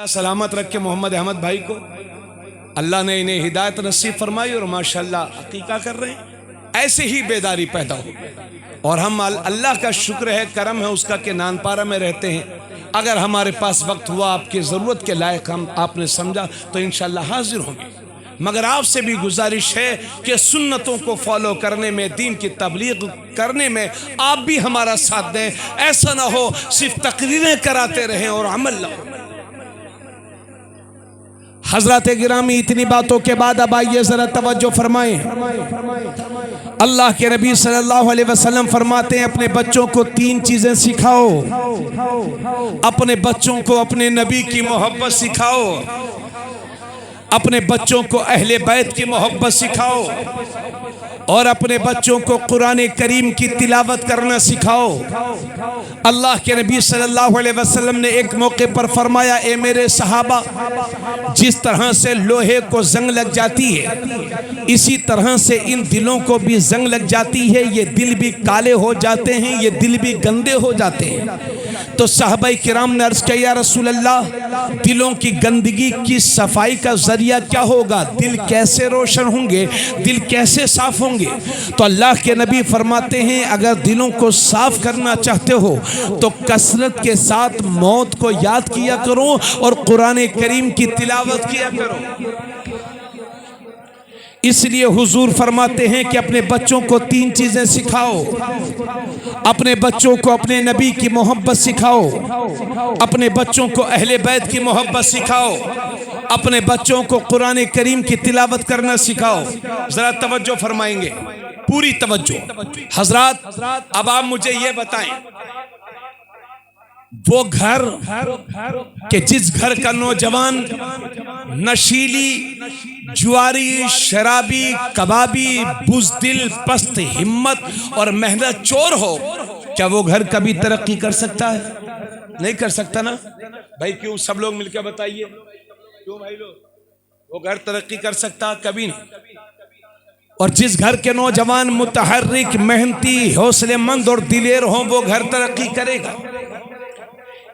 सलामत रख के मोहम्मद अहमद भाई को अल्लाह ने इन्हें हिदायत नसीब फरमाई और माशाल्लाह अकीका कर रहे हैं। ऐसे ही बेदारी पैदा हो और हम अल्लाह का शुक्र है, करम है उसका कि नानपारा में रहते हैं। अगर हमारे पास वक्त हुआ, आपकी ज़रूरत के लायक हम आपने समझा तो इंशाल्लाह हाजिर होंगे। मगर आपसे भी गुजारिश है कि सुन्नतों को फॉलो करने में, दीन की तबलीग करने में आप भी हमारा साथ दें। ऐसा ना हो सिर्फ तकरीरें कराते रहें और अमल ना हो। हजरत गिरामी, इतनी बातों के बाद अब आइए जरा तवज्जो फरमाएं। अल्लाह के नबी सल्लल्लाहु अलैहि वसल्लम फरमाते हैं अपने बच्चों को 3 चीजें सिखाओ। अपने बच्चों को अपने नबी की मोहब्बत सिखाओ, अपने बच्चों को अहले बैत की मोहब्बत सिखाओ और अपने बच्चों को कुरान करीम की तिलावत करना सिखाओ। अल्लाह के नबी सल्लल्लाहु अलैहि वसल्लम ने एक मौके पर फरमाया, ए मेरे सहाबा, जिस तरह से लोहे को जंग लग जाती है इसी तरह से इन दिलों को भी जंग लग जाती है। ये दिल भी काले हो जाते हैं, ये दिल भी गंदे हो जाते हैं। तो सहाबाई किराम ने अर्ज किया, या रसूल अल्लाह, दिलों की गंदगी की सफाई का जरिया क्या होगा? दिल कैसे रोशन होंगे, दिल कैसे साफ होंगे? तो अल्लाह के नबी फरमाते हैं, अगर दिलों को साफ करना चाहते हो तो कसरत के साथ मौत को याद किया करो और कुरान करीम की तिलावत किया करो। इसलिए हुजूर फरमाते हैं कि अपने बच्चों को 3 चीजें सिखाओ। अपने बच्चों को अपने नबी की मोहब्बत सिखाओ, अपने बच्चों को अहले बैत की मोहब्बत सिखाओ, अपने बच्चों को कुरान करीम की तिलावत करना सिखाओ। जरा तवज्जो फरमाएंगे, पूरी तवज्जो। हजरात, अब आप मुझे ये बताएं, वो घर के जिस घर का नौजवान नशीली, जुआरी, शराबी, कबाबी, बुज़दिल, पस्त हिम्मत और मेहनत चोर हो, क्या वो घर कभी तरक्की कर सकता है? नहीं कर सकता ना भाई। क्यों? सब लोग मिलकर बताइए, क्यों भाई लोग? वो घर तरक्की कर सकता? कभी नहीं। और जिस घर के नौजवान मुतहर्रिक, मेहनती, हौसलेमंद और दिलेर हो, वो घर तरक्की करेगा।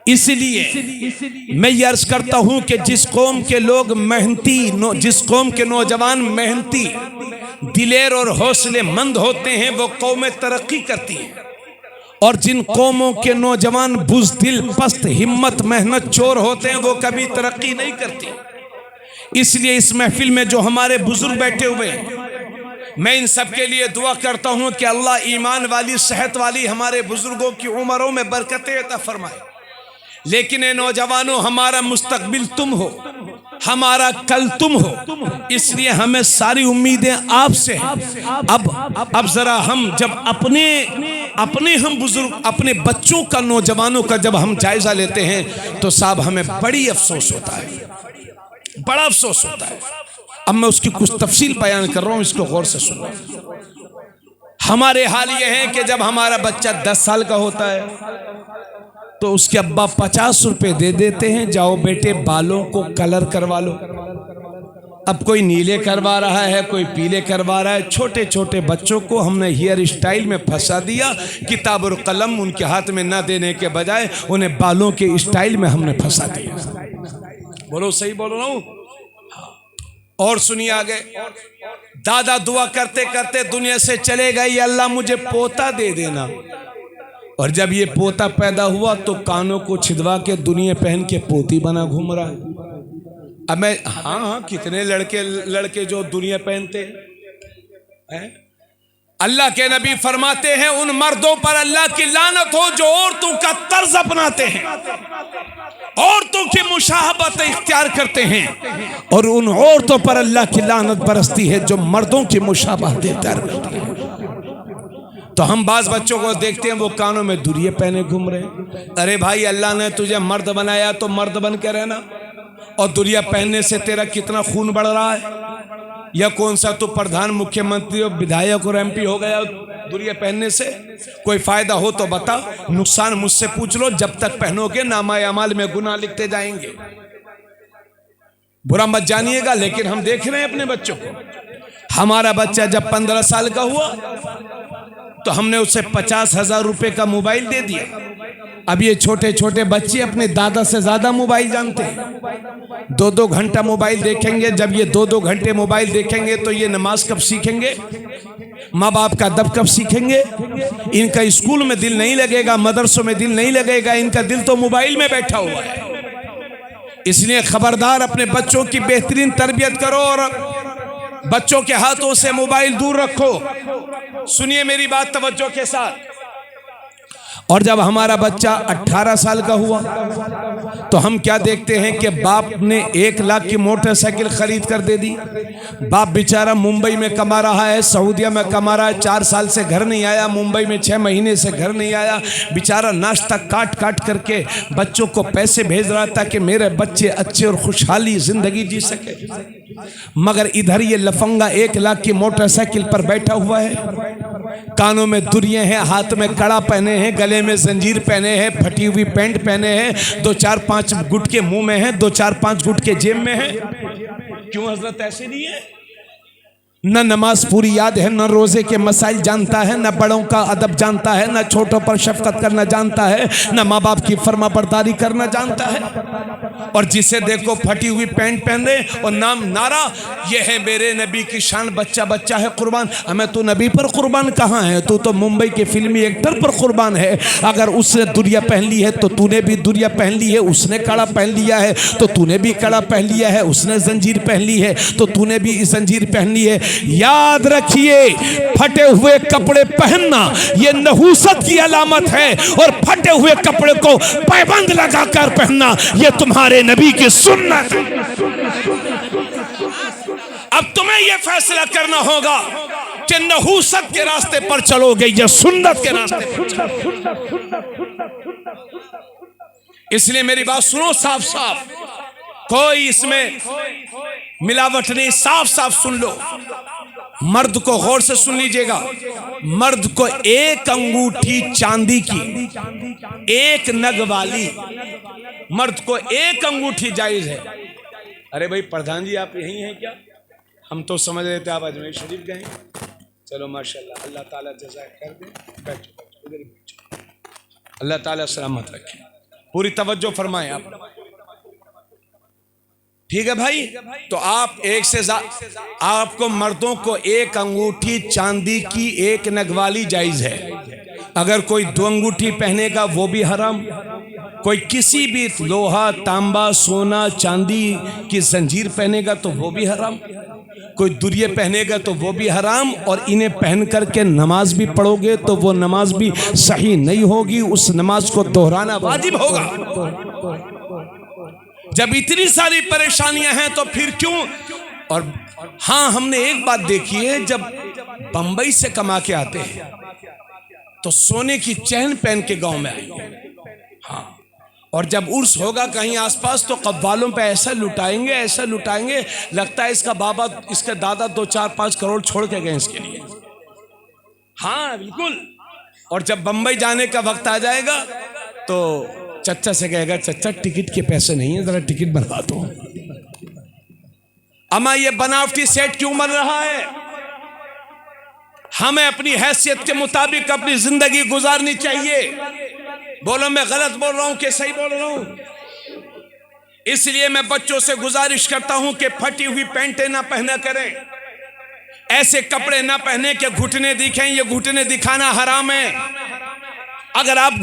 इसलिए मैं ये अर्ज करता हूं कि जिस कौम के लोग मेहनती, जिस कौम के नौजवान मेहनती, दिलेर और हौसलेमंद होते हैं, वो कौमें तरक्की करती हैं। और जिन कौमों के नौजवान बुज़दिल, पस्त हिम्मत, मेहनत चोर होते हैं, वो कभी तरक्की नहीं करती। इसलिए इस महफिल में जो हमारे बुजुर्ग बैठे हुए हैं, मैं इन सब के लिए दुआ करता हूं कि अल्लाह ईमान वाली, सेहत वाली हमारे बुजुर्गों की उम्रों में बरकतें अता फरमाए। लेकिन ए नौजवानों, हमारा मुस्तकबिल तुम हो, हमारा कल तुम हो, इसलिए हमें सारी उम्मीदें आपसे हैं। अब जरा हम जब अपने हम बुजुर्ग, अपने बच्चों का, नौजवानों का जब हम जायजा लेते हैं तो साहब हमें बड़ी अफसोस होता है, बड़ा अफसोस होता है। अब मैं उसकी कुछ तफसील बयान कर रहा हूं, इसको गौर से सुनो। हमारे हाल ये है कि जब हमारा बच्चा 10 साल का होता है तो उसके अब्बा 50 रुपए दे देते हैं, जाओ बेटे बालों को कलर करवा लो। अब कोई नीले करवा रहा है, कोई पीले करवा रहा है। छोटे छोटे बच्चों को हमने हेयर स्टाइल में फंसा दिया। किताब और कलम उनके हाथ में न देने के बजाय उन्हें बालों के स्टाइल में हमने फंसा दिया। बोलो सही बोलो ना। और सुनिए आगे, दादा दुआ करते करते दुनिया से चले गए, या अल्लाह मुझे पोता दे देना। और जब ये पोता पैदा हुआ तो कानों को छिदवा के दुनिया पहन के पोती बना घूम रहा है। अब मैं हाँ, कितने लड़के जो दुनिया पहनते हैं। अल्लाह के नबी फरमाते हैं, उन मर्दों पर अल्लाह की लानत हो जो औरतों का तर्ज अपनाते हैं, औरतों की मुशाहबत इख्तियार करते हैं, और उन औरतों पर अल्लाह की लानत बरसती है जो मर्दों की मुशाहबत इख्तियार करती है। तो हम बाज बच्चों को देखते हैं वो कानों में दुरिये पहने घूम रहे हैं। अरे भाई, अल्लाह ने तुझे मर्द बनाया तो मर्द बन के रहना। और दुरिया पहनने से तेरा कितना खून बढ़ रहा है? या कौन सा तू प्रधान, मुख्यमंत्री और विधायक और MP हो गया दुरिया पहनने से? कोई फायदा हो तो बता, नुकसान मुझसे पूछ लो। जब तक पहनोगे नामा अमाल में गुनाह लिखते जाएंगे। बुरा मत जानिएगा, लेकिन हम देख रहे हैं अपने बच्चों को। हमारा बच्चा जब 15 साल का हुआ तो हमने उसे 50,000 रुपए का मोबाइल दे दिया। अब ये छोटे छोटे बच्चे अपने दादा से ज्यादा मोबाइल जानते हैं। 2-2 घंटा मोबाइल देखेंगे। जब ये 2-2 घंटे मोबाइल देखेंगे तो ये नमाज कब सीखेंगे? माँ बाप का अदब कब सीखेंगे? इनका स्कूल में दिल नहीं लगेगा, मदरसों में दिल नहीं लगेगा, इनका दिल तो मोबाइल में बैठा हुआ है। इसलिए खबरदार, अपने बच्चों की बेहतरीन तरबियत करो और बच्चों के हाथों से मोबाइल दूर रखो। सुनिए मेरी बात तवज्जो के साथ। और जब हमारा बच्चा 18 साल का हुआ तो हम क्या देखते हैं कि बाप ने 1 लाख की मोटरसाइकिल खरीद कर दे दी। बाप बेचारा मुंबई में कमा रहा है, सऊदिया में कमा रहा है, 4 साल से घर नहीं आया, मुंबई में 6 महीने से घर नहीं आया। बेचारा नाश्ता काट काट करके बच्चों को पैसे भेज रहा था कि मेरे बच्चे अच्छे और खुशहाली जिंदगी जी सके। मगर इधर ये लफंगा 1 लाख की मोटरसाइकिल पर बैठा हुआ है, कानों में दुरियां हैं, हाथ में कड़ा पहने हैं, गले में जंजीर पहने हैं, फटी हुई पैंट पहने हैं, 2-4-5 गुटके मुंह में हैं, 2-4-5 गुटके जेब में हैं। क्यों हजरत ऐसे नहीं है? न नमाज पूरी याद है, न रोजे के मसाइल जानता है, न बड़ों का अदब जानता है, न छोटों पर शफकत करना जानता है, न माँ बाप की फर्मा बरदारी करना जानता है। और जिसे देखो फटी हुई पैंट पहने और नाम नारा, ये है मेरे नबी की शान, बच्चा बच्चा है कुर्बान। हमें तो नबी पर कुर्बान कहाँ है? तू तो मुंबई के फिल्मी एक्टर पर कुर्बान है। अगर उसने दुरिया पहन ली है तो तूने भी दुरिया पहन ली है, उसने कड़ा पहन लिया है तो तूने भी कड़ा पहन लिया है, उसने जंजीर पहन ली है तो तूने भी जंजीर पहन ली है। याद रखिए, फटे हुए कपड़े पहनना ये नहूसत की अलामत है और फटे हुए कपड़े को पैबंद लगाकर पहनना ये तुम्हारे नबी की सुन्नत है। अब तुम्हें यह फैसला करना होगा कि नहूसत के रास्ते पर चलोगे या सुन्नत के रास्ते पर चलोगे। इसलिए मेरी बात सुनो साफ साफ, कोई इसमें मिलावट नहीं, साफ साफ सुन लो। मर्द को गौर से सुन लीजिएगा, मर्द को 1 अंगूठी चांदी की, 1 नग वाली, मर्द को 1 अंगूठी जायज है। अरे भाई प्रधान जी आप यही हैं क्या? हम तो समझ रहे थे आप अजमेर शरीफ गए। चलो माशाल्लाह, अल्लाह ताला जज़ा कर दे। बैठो बैठो, इधर बैठो। अल्लाह ताला सलामत रखे। पूरी तवज्जो फरमाएं आप, ठीक है भाई? तो आप आपको मर्दों को 1 अंगूठी चांदी की 1 नग वाली जायज है। अगर कोई 2 अंगूठी पहनेगा वो भी हराम। कोई किसी भी लोहा, तांबा, सोना, चांदी की जंजीर पहनेगा तो वो भी हराम। कोई दुरिये पहनेगा तो वो भी हराम। और इन्हें पहन करके नमाज भी पढ़ोगे तो वो नमाज भी सही नहीं होगी, उस नमाज को दोहराना वाजिब होगा। जब इतनी सारी परेशानियां हैं तो फिर क्यों? और हाँ, हमने एक बात देखी है, जब बंबई से कमा के आते हैं तो सोने की चैन पहन के गांव में आएंगे। हाँ, और जब उर्स होगा कहीं आसपास तो कव्वालों पे ऐसा लुटाएंगे, ऐसा लुटाएंगे, लगता है इसका बाबा, इसके दादा 2-4-5 करोड़ छोड़ के गए इसके लिए। हाँ बिल्कुल। और जब बंबई जाने का वक्त आ जाएगा तो चच्चा से कहेगा, चच्चा टिकट के पैसे नहीं है, जरा टिकट बनवा दो। अम्मा ये बनावटी सेट क्यों बन रहा है? हमें अपनी हैसियत के मुताबिक अपनी जिंदगी गुजारनी चाहिए। बोलो मैं गलत बोल रहा हूं कि सही बोल रहा हूं? इसलिए मैं बच्चों से गुजारिश करता हूं कि फटी हुई पैंटें ना पहना करें, ऐसे कपड़े ना पहने कि घुटने दिखें। ये घुटने दिखाना हराम है। अगर आप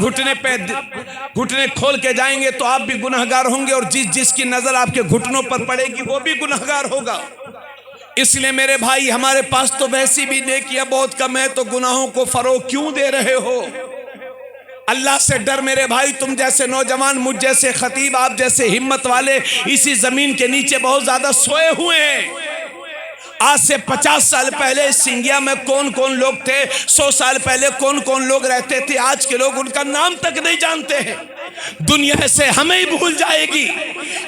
घुटने खोल के जाएंगे तो आप भी गुनहगार होंगे और जिसकी नजर आपके घुटनों पर पड़ेगी वो भी गुनहगार होगा। इसलिए मेरे भाई, हमारे पास तो वैसी भी नेकियां बहुत कम है, तो गुनाहों को फरोग क्यों दे रहे हो? अल्लाह से डर मेरे भाई। तुम जैसे नौजवान, मुझ जैसे खतीब, आप जैसे हिम्मत वाले इसी जमीन के नीचे बहुत ज्यादा सोए हुए हैं। आज से 50 साल पहले सिंगिया में कौन कौन लोग थे, 100 साल पहले कौन कौन लोग रहते थे, आज के लोग उनका नाम तक नहीं जानते हैं। दुनिया से हमें ही भूल जाएगी।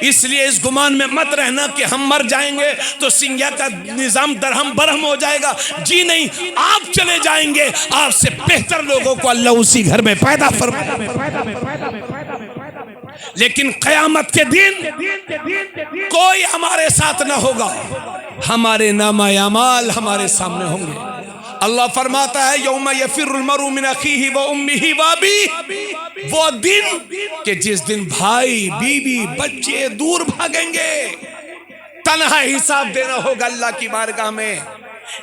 इसलिए इस गुमान में मत रहना कि हम मर जाएंगे तो सिंगिया का निजाम दरहम बरहम हो जाएगा। जी नहीं, आप चले जाएंगे, आपसे बेहतर लोगों को अल्लाह उसी घर में पैदा फरमाएगा। लेकिन क़यामत के दिन कोई हमारे साथ ना होगा, हमारे नामा अमाल हमारे सामने होंगे। अल्लाह फरमाता है यौमा यफिरुल मरउ मिन अखीही व उम्मिही व अबीही, वो दिन कि जिस दिन भाई बीवी बच्चे दूर भागेंगे, तन्हा हिसाब देना होगा अल्लाह की बारगाह में।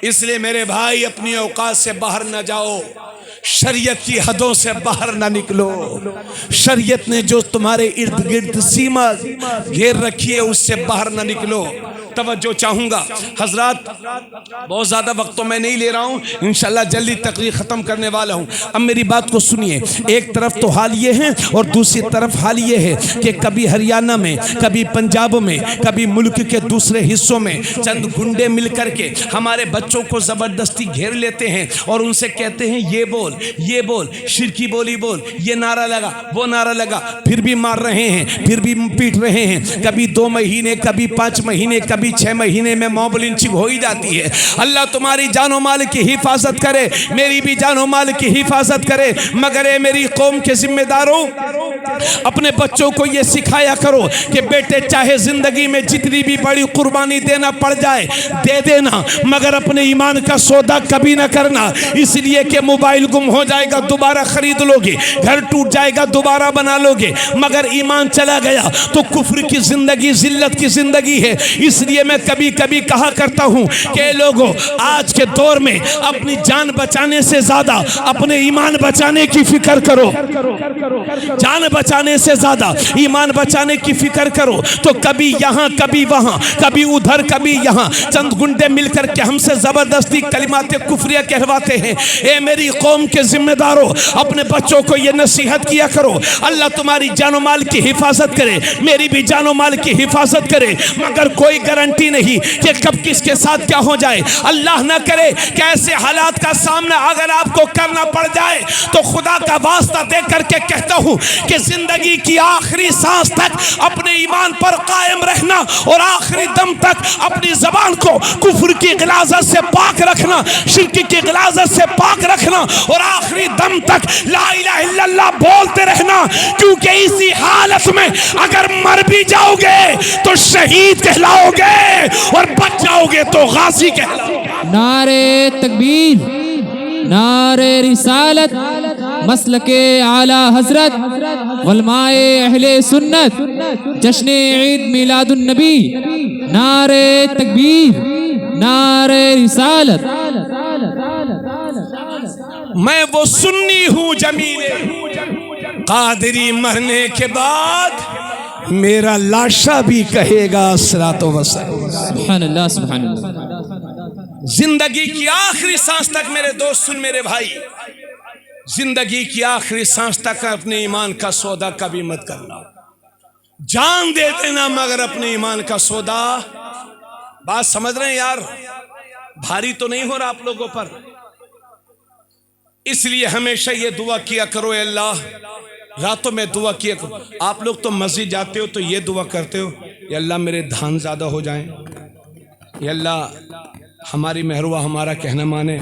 इसलिए मेरे भाई अपनी औकात से बाहर न जाओ, शरीयत की हदों से बाहर ना निकलो। शरीयत ने जो तुम्हारे इर्द गिर्द सीमा घेर रखी है उससे बाहर ना निकलो। तवज्जो चाहूँगा हजरात, बहुत ज़्यादा वक्त तो मैं नहीं ले रहा हूँ, इंशाल्लाह जल्दी तकरीर ख़त्म करने वाला हूँ। अब मेरी बात को सुनिए, एक तरफ तो हाल ये है और दूसरी तरफ हाल ये है कि कभी हरियाणा में, कभी पंजाब में, कभी मुल्क के दूसरे हिस्सों में चंद गुंडे मिल करके हमारे बच्चों को ज़बरदस्ती घेर लेते हैं और उनसे कहते हैं ये बोल, शिरकी बोली बोल, ये नारा लगा, वो नारा लगा, फिर भी मार रहे हैं, फिर भी पीट रहे हैं। कभी 2 महीने, कभी 5 महीने, कभी 6 महीने में मॉब लिंचिंग हो ही जाती है। अल्लाह तुम्हारी जानो माल की हिफाजत करे, मेरी भी जानो माल की हिफाजत करे। मगर ये मेरी कौम के जिम्मेदारों, अपने बच्चों को ये सिखाया करो कि बेटे चाहे जिंदगी में जितनी भी बड़ी कुर्बानी देना पड़ जाए दे देना, मगर अपने ईमान का सौदा कभी ना करना। इसलिए कि मोबाइल गुम हो जाएगा दोबारा खरीद लोगे, घर टूट जाएगा दोबारा बना लोगे, मगर ईमान चला गया तो कुफ्र की जिंदगी, जिल्लत की जिंदगी है। इसलिए मैं कभी कभी कहा करता हूं कि लोगों, आज के दौर में अपनी जान बचाने से ज्यादा अपने ईमान बचाने की फिक्र करो। जान बचाने से ज्यादा ईमान बचाने की फिक्र करो। तो कभी यहाँ, कभी वहां, कभी उधर, कभी यहाँ चंद गुंडे मिलकर के हमसे जबरदस्ती कलिमाते कुफरिया कहवाते हैं। ए मेरी कौम के जिम्मेदारों, अपने बच्चों को ये नसीहत किया करो, अल्लाह तुम्हारी जानो माल की हिफाजत करे, मेरी भी जानो माल की हिफाजत करे। मगर कोई गारंटी नहीं कि कब किसके साथ क्या हो जाए। अल्लाह ना करे कि ऐसे हालात का सामना अगर आपको करना पड़ जाए तो खुदा का वास्ता दे करके कहता हूं कि जिंदगी की आखिरी सांस तक अपने ईमान पर कायम रहना और आखिरी दम तक अपनी जबान को कुफ्र की गिलाजत से पाक रखना, शिर्क की गिलाजत से पाक रखना और आखिरी दम तक ला इलाहा इल्लल्लाह बोलते रहना। क्योंकि इसी हालत में अगर मर भी जाओगे तो शहीद कहलाओगे और बच जाओगे तो गाजी कहलाओगे। नारे तकबीर, नारे रिसालत, मसलके आला हजरत, उलमाए अहले सुन्नत, जश्न ईद मिलादुन नबी। नारे तकबीर, नारे रिसालत। मैं वो सुन्नी हूँ जमीले कादरी, मरने के बाद मेरा लाशा भी कहेगा अस्सलातो वस्सलाम। सुभान अल्लाह, सुभान अल्लाह। जिंदगी की आखिरी सांस तक मेरे दोस्त सुन, मेरे भाई, जिंदगी की आखिरी सांस तक अपने ईमान का सौदा कभी मत करना। जान दे देना मगर अपने ईमान का सौदा। बात समझ रहे हैं यार? भारी तो नहीं हो रहा आप लोगों पर? इसलिए हमेशा ये दुआ किया करो, अल्लाह, रातों में दुआ किया करो। आप लोग तो मस्जिद जाते हो तो ये दुआ करते हो, या अल्लाह मेरे धान ज़्यादा हो जाएं, या अल्लाह हमारी मेहरवा हमारा कहना माने।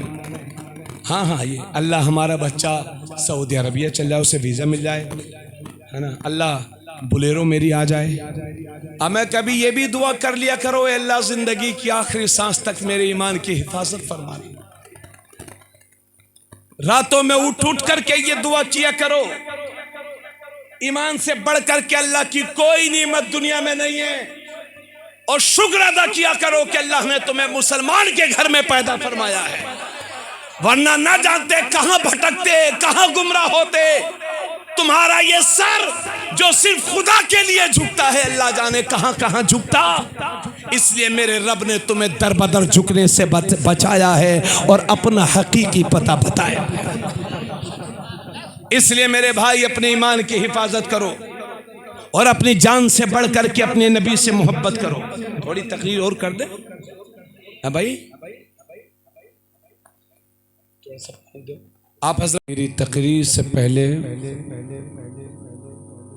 हाँ हाँ, ये अल्लाह हमारा बच्चा सऊदी अरबिया चल जाए, उसे वीज़ा मिल जाए, है ना, अल्लाह बुलेरो मेरी आ जाए। अब मैं कभी ये भी दुआ कर लिया करो, अल्लाह ज़िंदगी की आखिरी सांस तक मेरे ईमान की हिफाजत फरमा। रातों में उठ उठ करके ये दुआ किया करो। ईमान से बढ़ करके अल्लाह की कोई नेमत दुनिया में नहीं है। और शुक्र अदा किया करो कि अल्लाह ने तुम्हें मुसलमान के घर में पैदा फरमाया है, वरना ना जानते कहां भटकते, कहां गुमराह होते। तुम्हारा ये सर जो सिर्फ खुदा के लिए झुकता है, अल्लाह जाने कहां कहां झुकता। इसलिए मेरे रब ने तुम्हें दर बदर झुकने से बचाया है और अपना हकीकी पता बताया। इसलिए मेरे भाई अपने ईमान की हिफाजत करो और अपनी जान से बढ़ करके अपने नबी से मोहब्बत करो। थोड़ी तकरीर और कर दे भाई, आप हज़रत। मेरी तकरीर से पहले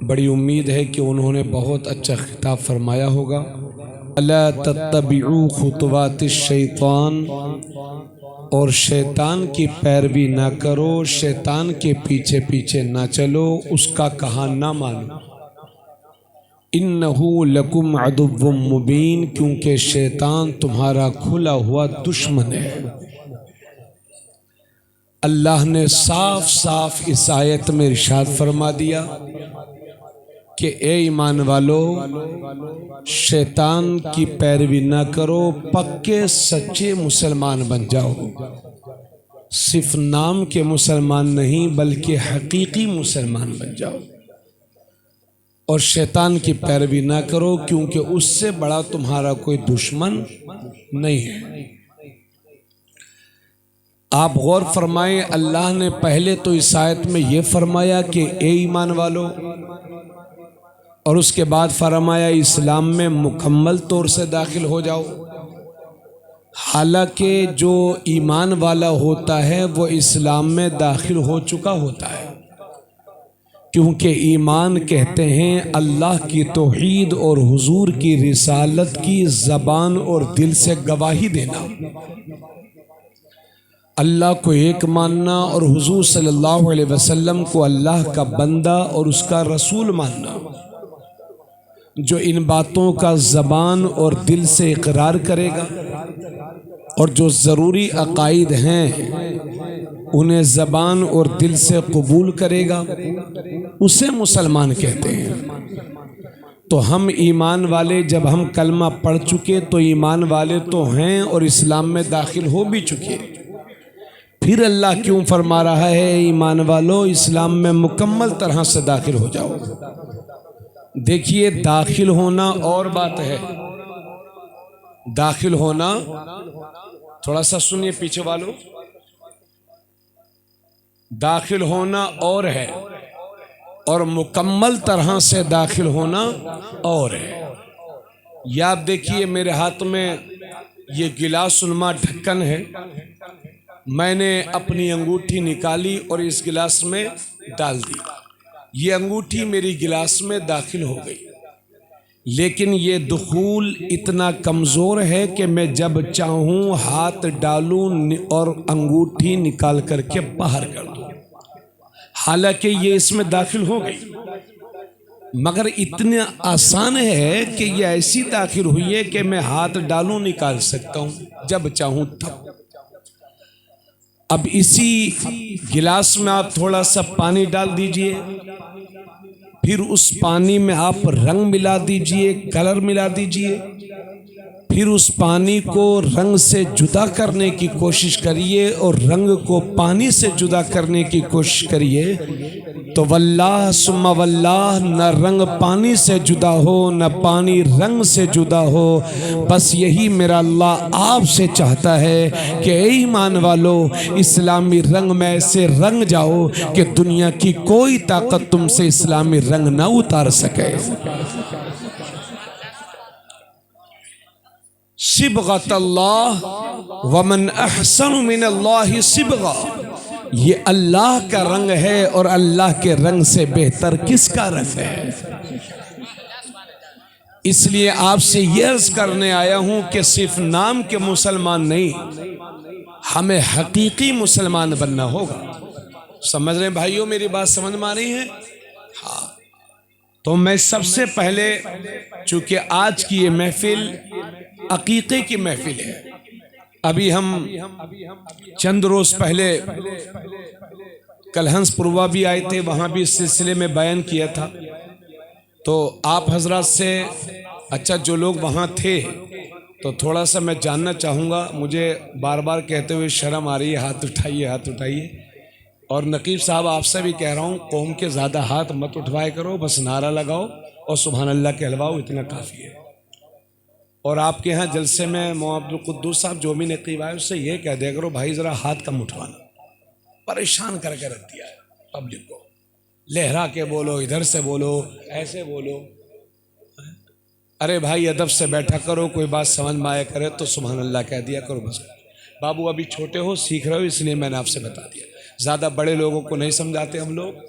बड़ी उम्मीद है कि उन्होंने बहुत अच्छा खिताब फरमाया होगा। अला तत्तबिउ खुतवातिश शैतान, और शैतान की पैरवी ना करो, शैतान के पीछे पीछे ना चलो, उसका कहा ना मानो। इन्नहु लकुम अदुव्वुम मुबीन, क्योंकि शैतान तुम्हारा खुला हुआ दुश्मन है। अल्लाह ने साफ साफ इस आयत में इरशाद फरमा दिया कि ए ईमान वालो, शैतान की पैरवी ना करो, पक्के सच्चे मुसलमान बन जाओ। सिर्फ नाम के मुसलमान नहीं बल्कि हकीकी मुसलमान बन जाओ। और शैतान की पैरवी ना करो, क्योंकि उससे बड़ा तुम्हारा कोई दुश्मन नहीं है। आप गौर फरमाएं, अल्लाह ने पहले तो इस आयत में यह फरमाया कि ए ईमान वालो, और उसके बाद फरमाया इस्लाम में मुकम्मल तौर से दाखिल हो जाओ। हालांकि जो ईमान वाला होता है वो इस्लाम में दाखिल हो चुका होता है, क्योंकि ईमान कहते हैं अल्लाह की तौहीद और हुजूर की रिसालत की ज़बान और दिल से गवाही देना, अल्लाह को एक मानना और हुजूर सल्लल्लाहु अलैहि वसल्लम को अल्लाह का बंदा और उसका रसूल मानना। जो इन बातों का ज़बान और दिल से इकरार करेगा और जो ज़रूरी अकायद हैं उन्हें ज़बान और दिल से कबूल करेगा, उसे मुसलमान कहते हैं। तो हम ईमान वाले, जब हम कलमा पढ़ चुके तो ईमान वाले तो हैं और इस्लाम में दाखिल हो भी चुके, फिर अल्लाह क्यों फरमा रहा है ईमान वालों इस्लाम में मुकम्मल तरह से दाखिल हो जाओ। देखिए, दाखिल होना और बात है, दाखिल होना, थोड़ा सा सुनिए पीछे वालों, दाखिल होना और है और मुकम्मल तरह से दाखिल होना और है। या आप देखिए, मेरे हाथ में ये गिलासनुमा ढक्कन है, मैंने अपनी अंगूठी निकाली और इस गिलास में डाल दी। ये अंगूठी मेरी गिलास में दाखिल हो गई, लेकिन ये दुखूल इतना कमज़ोर है कि मैं जब चाहूँ हाथ डालूं और अंगूठी निकाल करके बाहर कर दूँ। हालांकि ये इसमें दाखिल हो गई, मगर इतना आसान है कि ये ऐसी दाखिल हुई है कि मैं हाथ डालूं निकाल सकता हूँ जब चाहूँ तब। अब इसी गिलास में आप थोड़ा सा पानी डाल दीजिए, फिर उस पानी में आप रंग मिला दीजिए, कलर मिला दीजिए, फिर उस पानी को रंग से जुदा करने की कोशिश करिए और रंग को पानी से जुदा करने की कोशिश करिए, तो वल्लाह सुम्मा वल्लाह, न रंग पानी से जुदा हो न पानी रंग से जुदा हो। बस यही मेरा अल्लाह आपसे चाहता है कि ऐ ईमान वालों, इस्लामी रंग में ऐसे रंग जाओ कि दुनिया की कोई ताकत तुमसे इस्लामी रंग ना उतार सके। सिबगतल्लाह वमन अहसनु मिनल्लाहि सिबगा, ये अल्लाह का रंग है और अल्लाह के रंग से बेहतर किसका रंग है। इसलिए आपसे यह अर्ज करने आया हूं कि सिर्फ नाम के मुसलमान नहीं, हमें हकीकी मुसलमान बनना होगा। समझ रहे भाइयों, मेरी बात समझ में आ रही है? हाँ, तो मैं सबसे पहले, चूंकि आज की ये महफिल अकीके की महफिल है, अभी हम चंद रोज पहले कलहंसपुरवा भी आए थे, वहां भी इस सिलसिले में बयान किया था। तो आप हजरात से, अच्छा जो लोग वहां थे, तो थोड़ा सा मैं जानना चाहूँगा, मुझे बार बार कहते हुए शर्म आ रही है, हाथ उठाइए हाथ उठाइए। और नकीब साहब आपसे भी कह रहा हूँ, कौम के ज़्यादा हाथ मत उठवाया करो, बस नारा लगाओ और सुभान अल्लाह कहलवाओ, इतना काफ़ी है। और आपके यहाँ जलसे में मौलाना अब्दुल कुद्दूस साहब जो भी नकीब आए उससे ये कह दिया करो, भाई ज़रा हाथ कम उठवाना, परेशान करके रख दिया है पब्लिक को, लहरा के बोलो, इधर से बोलो, ऐसे बोलो। अरे भाई अदब से बैठा करो, कोई बात समझ में आया करे तो सुभान अल्लाह कह दिया करो बस। बाबू अभी छोटे हो, सीख रहे हो, इसलिए मैंने आपसे बता दिया। ज़्यादा बड़े लोगों को नहीं समझाते हम लोग,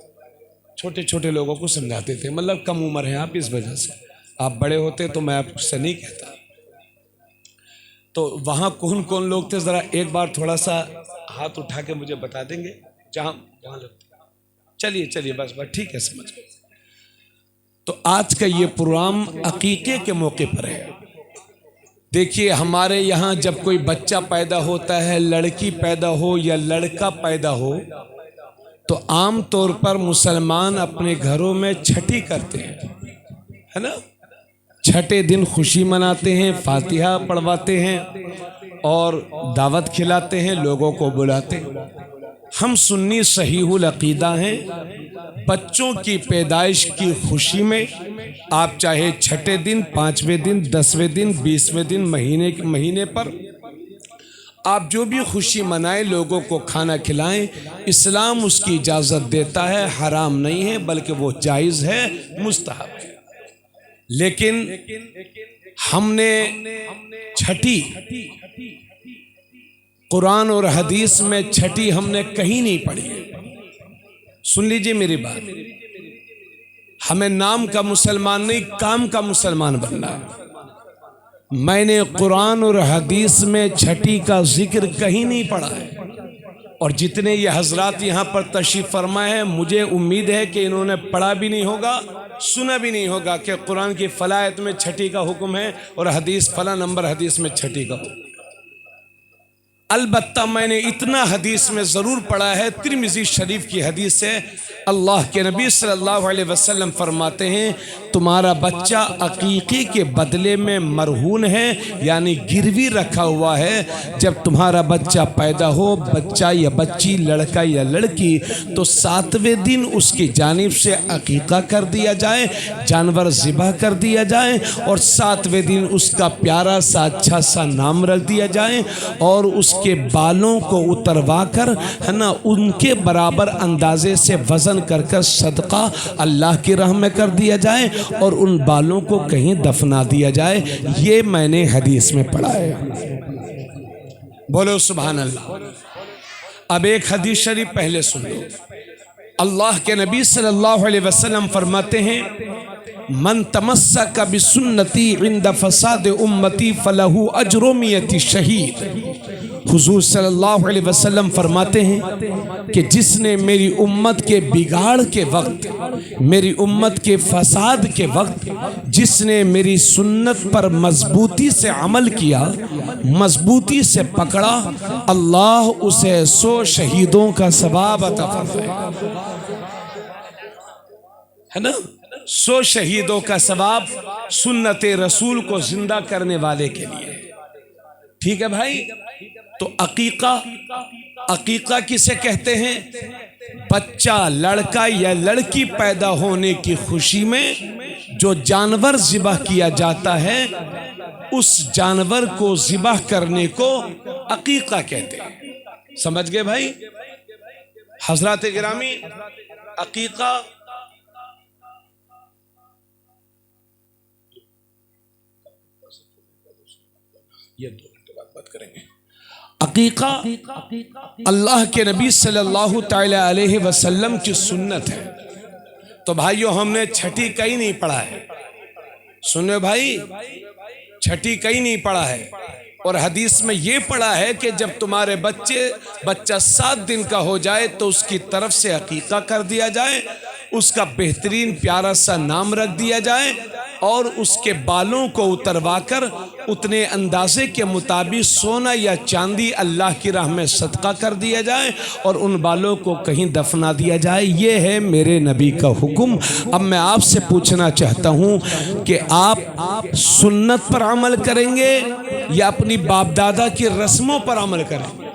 छोटे छोटे लोगों को समझाते थे, मतलब कम उम्र है आप, इस वजह से। आप बड़े होते तो मैं आपसे नहीं कहता। तो वहाँ कौन कौन लोग थे, ज़रा एक बार थोड़ा सा हाथ उठा के मुझे बता देंगे, जहाँ जहाँ लगते। चलिए चलिए, बस बस ठीक है, समझ गए। तो आज का ये प्रोग्राम अकीके के मौके पर है। देखिए हमारे यहाँ जब कोई बच्चा पैदा होता है, लड़की पैदा हो या लड़का पैदा हो, तो आम तौर पर मुसलमान अपने घरों में छठी करते हैं, है ना। छठे दिन खुशी मनाते हैं, फातिहा पढ़वाते हैं और दावत खिलाते हैं, लोगों को बुलाते हैं। हम सुन्नी सहीहुल अकीदा हैं। बच्चों की पैदाइश की खुशी में आप चाहे छठे दिन, 5वें दिन, 10वें दिन, 20वें दिन, महीने पर आप जो भी खुशी मनाएं, लोगों को खाना खिलाएं। इस्लाम उसकी इजाज़त देता है, हराम नहीं है, बल्कि वो जायज़ है, मुस्तहब है। लेकिन हमने छठी, कुरान और हदीस में छठी हमने कहीं नहीं पढ़ी। सुन लीजिए मेरी बात, हमें नाम का मुसलमान नहीं, काम का मुसलमान बनना है। मैंने कुरान और हदीस में छठी का जिक्र कहीं नहीं पढ़ा है। और जितने ये हजरात यहाँ पर तशरीफ फरमाए हैं, मुझे उम्मीद है कि इन्होंने पढ़ा भी नहीं होगा, सुना भी नहीं होगा कि कुरान की फला आयत में छठी का हुक्म है और हदीस फला नंबर हदीस में छठी का हुक्म। अलबत्ता मैंने इतना हदीस में ज़रूर पढ़ा है, तिरमिज़ी शरीफ की हदीस है, अल्लाह के नबी सल्लल्लाहु अलैहि वसल्लम फरमाते हैं, तुम्हारा बच्चा अकीक़े के बदले में मरहून है, यानी गिरवी रखा हुआ है। जब तुम्हारा बच्चा पैदा हो, बच्चा या बच्ची, लड़का या लड़की, तो 7वें दिन उसकी जानिब से अकीक़ा कर दिया जाए, जानवर ज़िबा कर दिया जाए, और 7वें दिन उसका प्यारा सा अच्छा सा नाम रख दिया जाए, और उसके बालों को उतरवा कर, है ना, उनके बराबर अंदाजे से वज़न कर कर सदका अल्लाह की राह में कर दिया जाए, और उन बालों को कहीं दफना दिया जाए। ये मैंने हदीस में पढ़ा है। बोलो सुभान अल्लाह। अब एक हदीस शरीफ पहले सुन लो। अल्लाह के नबी सल्लल्लाहु अलैहि वसल्लम फरमाते हैं, मन तमस्सक बिसुन्नती इंद फसाद उम्मती फलहू अजरु मियति शहीद। हुजूर सल्लल्लाहु अलैहि वसल्लम फरमाते हैं कि जिसने मेरी उम्मत के बिगाड़ के वक्त, मेरी उम्मत के फसाद के वक्त, जिसने मेरी सुन्नत पर मजबूती से अमल किया, मजबूती से पकड़ा, अल्लाह उसे 100 शहीदों का सवाब अता फरमाएगा, है ना। 100 शहीदों का सवाब सुन्नत रसूल को जिंदा करने वाले के लिए। ठीक है भाई। तो अकीका किसे कहते हैं? बच्चा, लड़का या लड़की पैदा होने की खुशी में जो जानवर ज़िबह किया जाता है, उस जानवर को ज़िबह करने को अकीका कहते हैं। समझ गए भाई? हजरात गिरामी, अकीका ये 2 घंटे बाद बात करेंगे। अकीका अल्लाह के नबी सल्लल्लाहु तआला अलैहि वसल्लम की सुन्नत है। तो भाइयों, हमने छठी कहीं नहीं पढ़ा है। सुनो भाई, छठी कहीं नहीं पढ़ा है। और हदीस में ये पढ़ा है कि जब तुम्हारे बच्चा 7 दिन का हो जाए तो उसकी तरफ से अकीका कर दिया जाए, उसका बेहतरीन प्यारा सा नाम रख दिया जाए, और उसके बालों को उतरवा कर उतने अंदाजे के मुताबिक सोना या चांदी अल्लाह की राह में सदका कर दिया जाए, और उन बालों को कहीं दफना दिया जाए। ये है मेरे नबी का हुक्म। अब मैं आपसे पूछना चाहता हूँ कि आप सुन्नत पर अमल करेंगे या अपनी बाप दादा की रस्मों पर अमल करेंगे?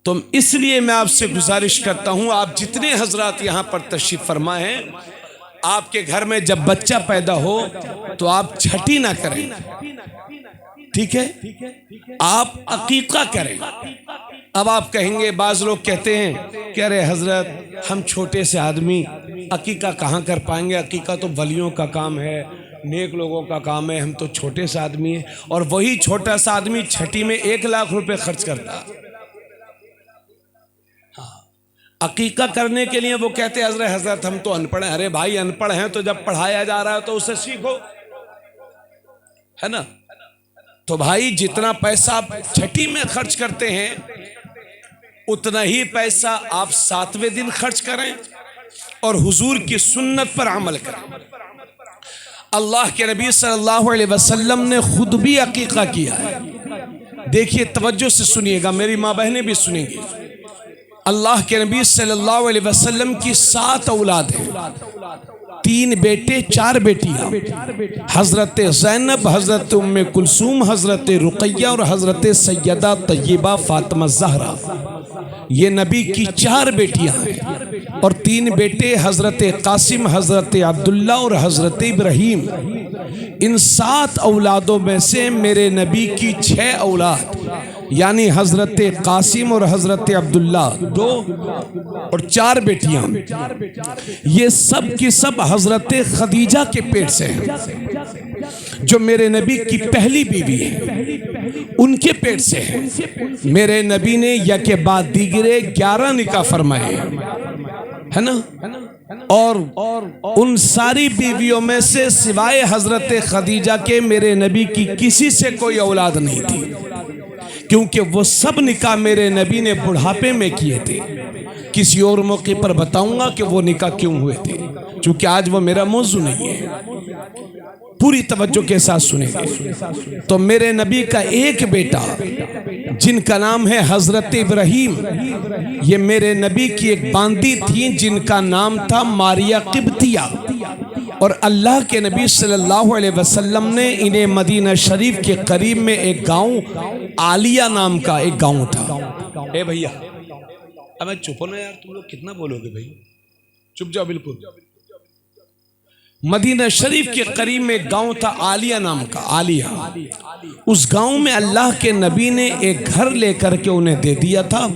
तो इसलिए मैं आपसे गुजारिश करता हूँ, आप जितने हजरात यहाँ पर तशरीफ फरमा हैं, आपके घर में जब बच्चा पैदा हो तो आप छठी ना करें, ठीक है? आप अकीका करें। अब आप कहेंगे, बाज लोग कहते हैं कि अरे हजरत, हम छोटे से आदमी अकीका कहाँ कर पाएंगे? अकीका तो वलियों का काम है, नेक लोगों का काम है, हम तो छोटे से आदमी हैं। और वही छोटा सा आदमी छठी में 1 लाख रुपए खर्च करता है। अकीका करने के लिए वो कहते हैं, हजरत हम तो अनपढ़ हैं। अरे भाई, अनपढ़ हैं तो जब पढ़ाया जा रहा है तो उसे सीखो, है ना। तो भाई, जितना पैसा आप छठी में खर्च करते हैं, उतना ही पैसा आप 7वें दिन खर्च करें और हुजूर की सुन्नत पर अमल करें। अल्लाह के नबी सल्लल्लाहु अलैहि वसल्लम ने खुद भी अकीका किया है। देखिए तवज्जो से सुनिएगा, मेरी माँ बहनें भी सुनेंगी। अल्लाह के नबी सल्लल्लाहु अलैहि वसल्लम की 7 औलाद हैं, 3 बेटे 4 बेटियां। हजरत ज़ैनब, हजरत उम्मे कुलसूम, हजरत रुक़ैया और हजरत सैयदा तय्यबा फातिमा ज़हरा, ये नबी की 4 बेटियां हैं। और 3 बेटे हजरत कासिम, हजरत अब्दुल्ला और हजरत इब्राहीम। इन 7 औलादों में से मेरे नबी की 6 औलाद यानी हजरत कासिम और हजरत अब्दुल्ला 2 और 4 बेटियां, ये सब की सब हजरत खदीजा के पेट से हैं, जो मेरे नबी की पहली बीवी है, उनके पेट से है। मेरे नबी ने या के बाद दीगरे 11 निकाह फरमाए, है ना। और उन सारी बीवियों में से सिवाय हजरत खदीजा के मेरे नबी की किसी से कोई औलाद नहीं थी, क्योंकि वो सब निकाह मेरे नबी ने बुढ़ापे में किए थे। किसी और मौके पर बताऊंगा कि वो निकाह क्यों हुए थे, क्योंकि आज वो मेरा मौजू नहीं है। पूरी तवज्जो के साथ सुनेंगे। तो मेरे नबी का एक बेटा जिनका नाम है हजरत इब्राहीम, ये मेरे नबी की एक बांदी थी जिनका नाम था मारिया किब्तिया। और अल्लाह के नबी सल्लल्लाहु अलैहि वसल्लम ने इन्हें मदीना शरीफ के करीब में एक गांव आलिया नाम का एक गांव था। ए भैया, अब चुप हो ना यार, तुम लोग कितना बोलोगे भाई, चुप जाओ बिल्कुल। मदीना शरीफ के करीब में एक गांव था आलिया नाम का, आलिया। उस गांव में अल्लाह के नबी ने एक घर लेकर के उन्हें दे दिया था।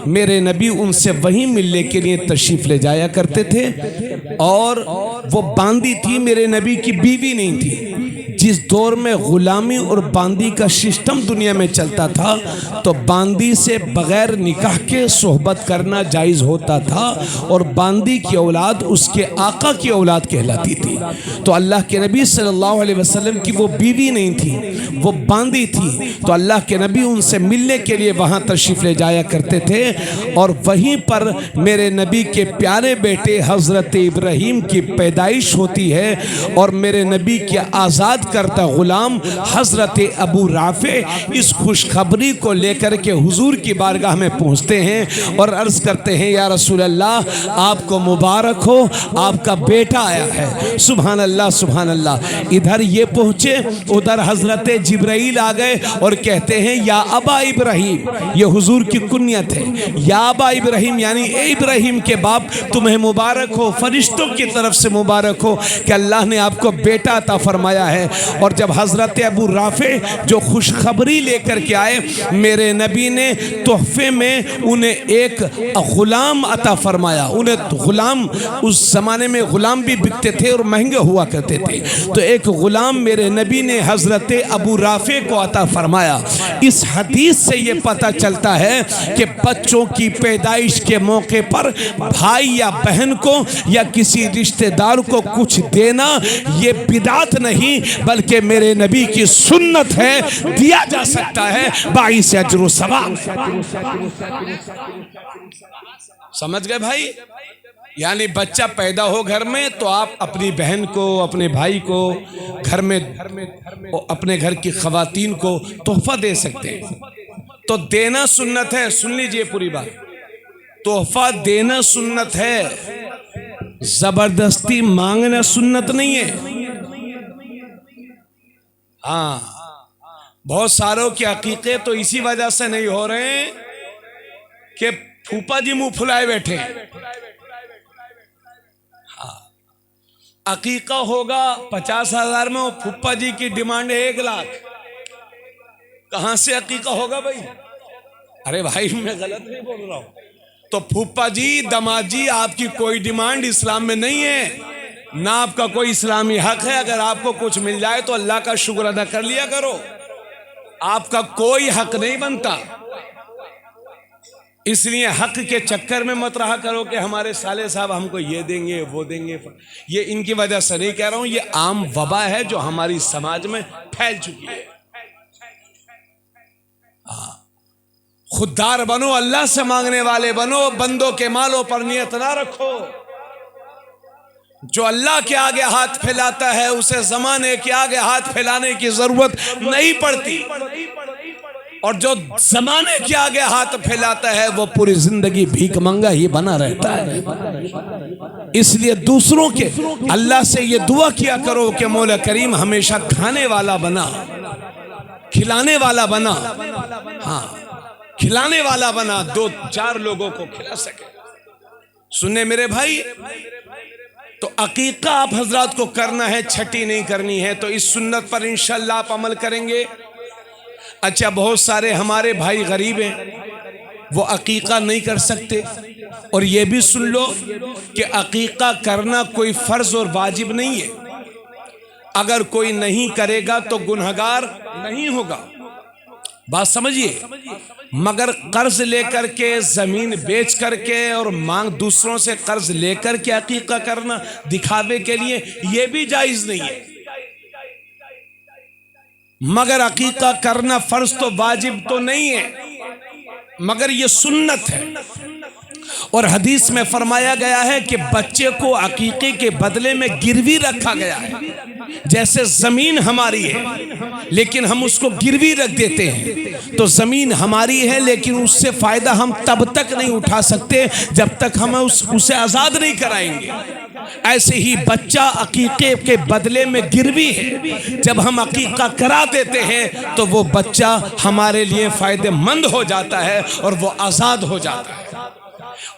मेरे नबी उनसे वहीं मिलने के लिए तशरीफ ले जाया करते थे। और वो बांदी थी, मेरे नबी की बीवी नहीं थी। जिस दौर में गुलामी और बांदी का सिस्टम दुनिया में चलता था, तो बांदी से बगैर निकाह के सोहबत करना जायज़ होता था, और बांदी की औलाद उसके आका की औलाद कहलाती थी। तो अल्लाह के नबी सल्लल्लाहु अलैहि वसल्लम की वो बीवी नहीं थी, वो बांदी थी। तो अल्लाह के नबी उनसे मिलने के लिए वहाँ तशरीफ़ ले जाया करते थे। और वहीं पर मेरे नबी के प्यारे बेटे हज़रत इब्राहीम की पैदाइश होती है। और मेरे नबी के आज़ाद करता गुलाम हज़रत अबू राफ़े इस खुशखबरी को लेकर के हुजूर की बारगाह में पहुँचते हैं और अर्ज़ करते हैं, या रसूल अल्लाह, आपको मुबारक हो, आपका बेटा आया है। सुभान अल्लाह, सुभान अल्लाह। इधर ये पहुँचे, उधर हज़रत जिब्राइल आ गए और कहते हैं, या अबा इब्राहीम, ये हुजूर की कुन्यत है। या अबा इब्राहीम यानी ए इब्राहीम के बाप, तुम्हें मुबारक हो, फरिश्तों की तरफ से मुबारक हो कि अल्लाह ने आपको बेटा अता फरमाया है। और जब हज़रत अबू राफ़े जो खुशखबरी लेकर के आए, मेरे नबी ने तोहफे में उन्हें एक ग़ुलाम अता फरमाया। उन्हें ग़ुलाम, उस ज़माने में ग़ुलाम भी बिकते थे और महंगे हुआ करते थे, तो एक ग़ुलाम मेरे नबी ने हज़रत अबू राफ़े को अता फरमाया। इस हदीस से ये पता चलता है कि बच्चों की पैदाइश के मौके पर भाई या बहन को या किसी रिश्तेदार को कुछ देना ये बिदात नहीं, बल्कि मेरे नबी की सुन्नत है, दिया जा सकता है बाइस अजर व सवाब। समझ गए भाई? यानी बच्चा पैदा हो घर में, तो आप अपनी बहन को, अपने भाई को, घर में अपने घर की खवातीन को तोहफा दे सकते हैं। तो देना सुन्नत है, सुन लीजिए पूरी बात। तोहफा देना सुन्नत है, जबरदस्ती मांगना सुन्नत नहीं है। हाँ, बहुत सारों के अकीके तो इसी वजह से नहीं हो रहे हैं कि फूफा जी मुंह फुलाए बैठे। हाँ, अकीका होगा 50,000 में, फूफा जी की डिमांड है 1 लाख। कहां से अकीका होगा भाई? अरे भाई, मैं गलत नहीं बोल रहा हूं। तो फूफा जी, दामाद जी, आपकी कोई डिमांड इस्लाम में नहीं है, ना आपका कोई इस्लामी हक है। अगर आपको कुछ मिल जाए तो अल्लाह का शुक्र अदा कर लिया करो, आपका कोई हक नहीं बनता। इसलिए हक के चक्कर में मत रहा करो कि हमारे साले साहब हमको ये देंगे वो देंगे। ये इनकी वजह से नहीं कह रहा हूं, ये आम वबा है जो हमारी समाज में फैल चुकी है। खुददार बनो, अल्लाह से मांगने वाले बनो, बंदों के मालों पर नियत ना रखो। जो अल्लाह के आगे हाथ फैलाता है उसे ज़माने के आगे हाथ फैलाने की ज़रूरत नहीं पड़ती, और जो ज़माने के आगे हाथ फैलाता है वो पूरी ज़िंदगी भीख मंगा ही बना रहता है। इसलिए दूसरों के अल्लाह से ये दुआ किया करो कि मौला करीम हमेशा खाने वाला बना, खिलाने वाला बना, हाँ खिलाने वाला बना, 2-4 लोगों को खिला सके। सुने मेरे भाई, तो अकीका आप हजरात को करना है, छठी नहीं करनी है, तो इस सुन्नत पर इंशाअल्लाह आप अमल करेंगे। अच्छा, बहुत सारे हमारे भाई गरीब हैं, वो अकीका नहीं कर सकते, और ये भी सुन लो कि अकीका करना कोई फ़र्ज और वाजिब नहीं है। अगर कोई नहीं करेगा तो गुनहगार नहीं होगा, बात समझिए। मगर कर्ज लेकर के, जमीन बेच करके और मांग दूसरों से कर्ज लेकर के अकीका करना दिखावे के लिए, यह भी जायज नहीं है। मगर अकीका करना फर्ज तो वाजिब तो नहीं है, मगर यह सुन्नत है। और हदीस में फरमाया गया है कि बच्चे को अकीके के बदले में गिरवी रखा गया है। जैसे जमीन हमारी है लेकिन हम उसको गिरवी रख देते हैं, तो जमीन हमारी है लेकिन उससे फायदा हम तब तक नहीं उठा सकते जब तक हम उसे आजाद नहीं कराएंगे। ऐसे ही बच्चा अकीके के बदले में गिरवी है। जब हम अकीका करा देते हैं तो वो बच्चा हमारे लिए फायदेमंद हो जाता है और वो आजाद हो जाता है।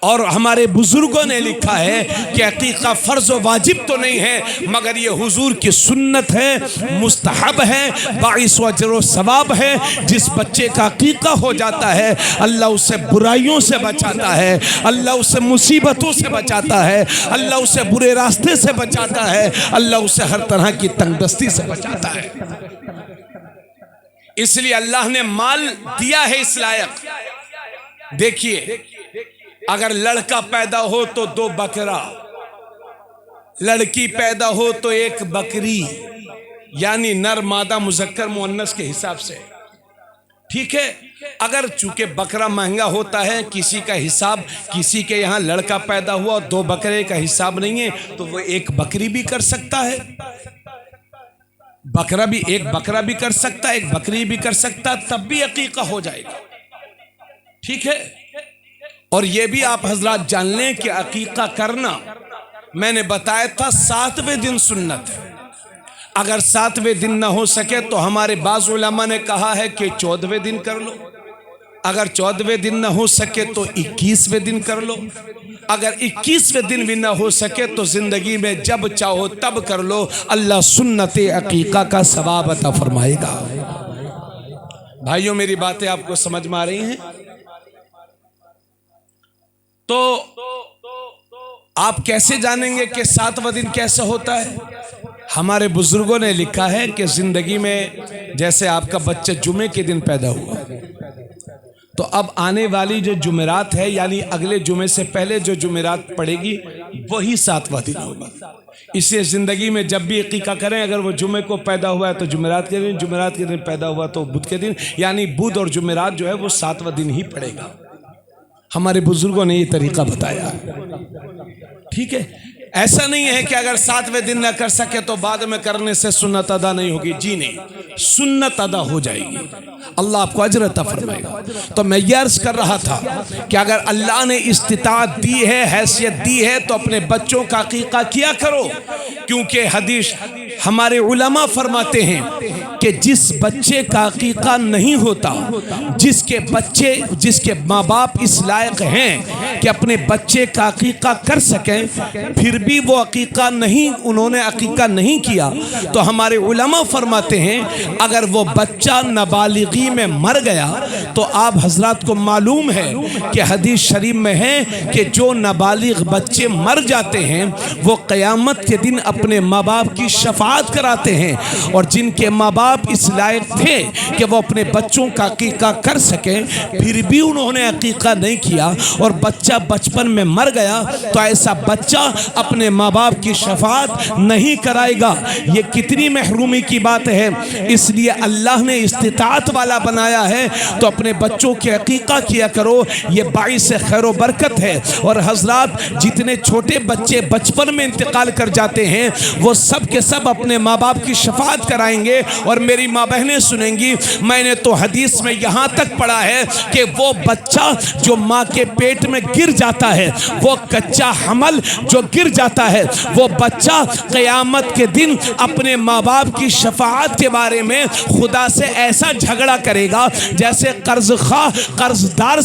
और हमारे बुजुर्गों ने लिखा है कि अकीका फर्ज व वाजिब तो नहीं है, मगर ये हुजूर की सुन्नत है, मुस्तहब है, बाइस अजर व सवाब है। जिस बच्चे का अकीका हो जाता है अल्लाह उसे बुराइयों से बचाता है, अल्लाह उसे मुसीबतों से बचाता है, अल्लाह उसे बुरे रास्ते से बचाता है, अल्लाह उसे हर तरह की तंगदस्ती से बचाता है। इसलिए अल्लाह ने माल दिया है इस लायक। देखिए, अगर लड़का पैदा हो तो 2 बकरा, लड़की पैदा हो तो 1 बकरी, यानी नर मादा मुजक्कर मुअन्नस के हिसाब से, ठीक है। अगर चूंकि बकरा महंगा होता है, किसी का हिसाब, किसी के यहाँ लड़का पैदा हुआ 2 बकरे का हिसाब नहीं है, तो वो 1 बकरी भी कर सकता है, बकरा भी 1 बकरा भी कर सकता है, 1 बकरी भी कर सकता है, तब भी अकीका हो जाएगा, ठीक है। और ये भी आप हजरात जान लें कि अकीका करना, मैंने बताया था 7वें दिन सुन्नत है। अगर 7वें दिन ना हो सके तो हमारे बाज़ उलमा ने कहा है कि 14वें दिन कर लो। अगर 14वें दिन ना हो सके तो 21वें दिन कर लो। अगर 21वें दिन भी ना हो सके तो जिंदगी में जब चाहो तब कर लो, अल्लाह सुन्नत अकीका का सवाब अता फरमाएगा। भाइयों, मेरी बातें आपको समझ में आ रही हैं? तो आप कैसे जानेंगे कि 7वां दिन कैसे होता है? हमारे बुजुर्गों ने लिखा है कि जिंदगी में जैसे आपका बच्चा जुमे के दिन पैदा हुआ, तो अब आने वाली जो जुमेरात है, यानी अगले जुमे से पहले जो जुमेरात पड़ेगी, वही 7वां दिन होगा। इसलिए जिंदगी में जब भी अकीका करें, अगर वो जुमे को पैदा हुआ है तो जुमेरात के दिन, जुमेरात के दिन पैदा हुआ तो बुध के दिन, यानी बुध और जुमेरात जो है वो 7वां दिन ही पड़ेगा। हमारे बुजुर्गों ने ये तरीका बताया, ठीक है। ऐसा नहीं है कि अगर 7वें दिन ना कर सके तो बाद में करने से सुन्नत अदा नहीं होगी, जी नहीं, सुन्नत अदा हो जाएगी, अल्लाह आपको अजर अता फरमाएगा। तो मैं ये अर्ज कर रहा था कि अगर अल्लाह ने इस्तिताअत दी है, हैसियत दी है, तो अपने बच्चों का अकीका किया करो, क्योंकि हदीस हमारे उलमा फरमाते हैं कि जिस बच्चे का अकीका नहीं होता, जिसके माँ बाप इस लायक हैं कि अपने बच्चे का अकीका कर सकें, फिर भी वो अकीका नहीं, उन्होंने अकीका नहीं किया, तो हमारे उलमा फरमाते हैं अगर वो बच्चा नाबालिगी में मर गया तो आप हजरात को मालूम है कि हदीस शरीफ में है कि जो नाबालिग बच्चे मर जाते हैं वो क़यामत के दिन अपने माँ बाप की शफाअत कराते हैं, और जिनके माँ बाप बाप इस लायक थे कि वो अपने बच्चों का अकीका कर सकें, फिर भी उन्होंने अकीका नहीं किया और बच्चा बचपन में मर गया, तो ऐसा बच्चा अपने माँ बाप की शफाअत नहीं कराएगा। ये कितनी महरूमी की बात है। इसलिए अल्लाह ने इस्तिताअत वाला बनाया है, तो अपने बच्चों के अकीका किया करो, ये बाइस खैर व बरकत है। और हजरात, जितने छोटे बच्चे बचपन में इंतकाल कर जाते हैं वो सब के सब अपने माँ बाप की शफाअत कराएंगे। और मेरी माँ बहनें सुनेंगी, मैंने तो हदीस में यहाँ तक पढ़ा है कि वो बच्चा जो माँ के पेट में गिर जाता है, वो कच्चा हमल जो गिर जाता है, वो बच्चा क़यामत के दिन अपने माँ बाप की शफाअत के बारे में खुदा से ऐसा झगड़ा करेगा जैसे कर्जदार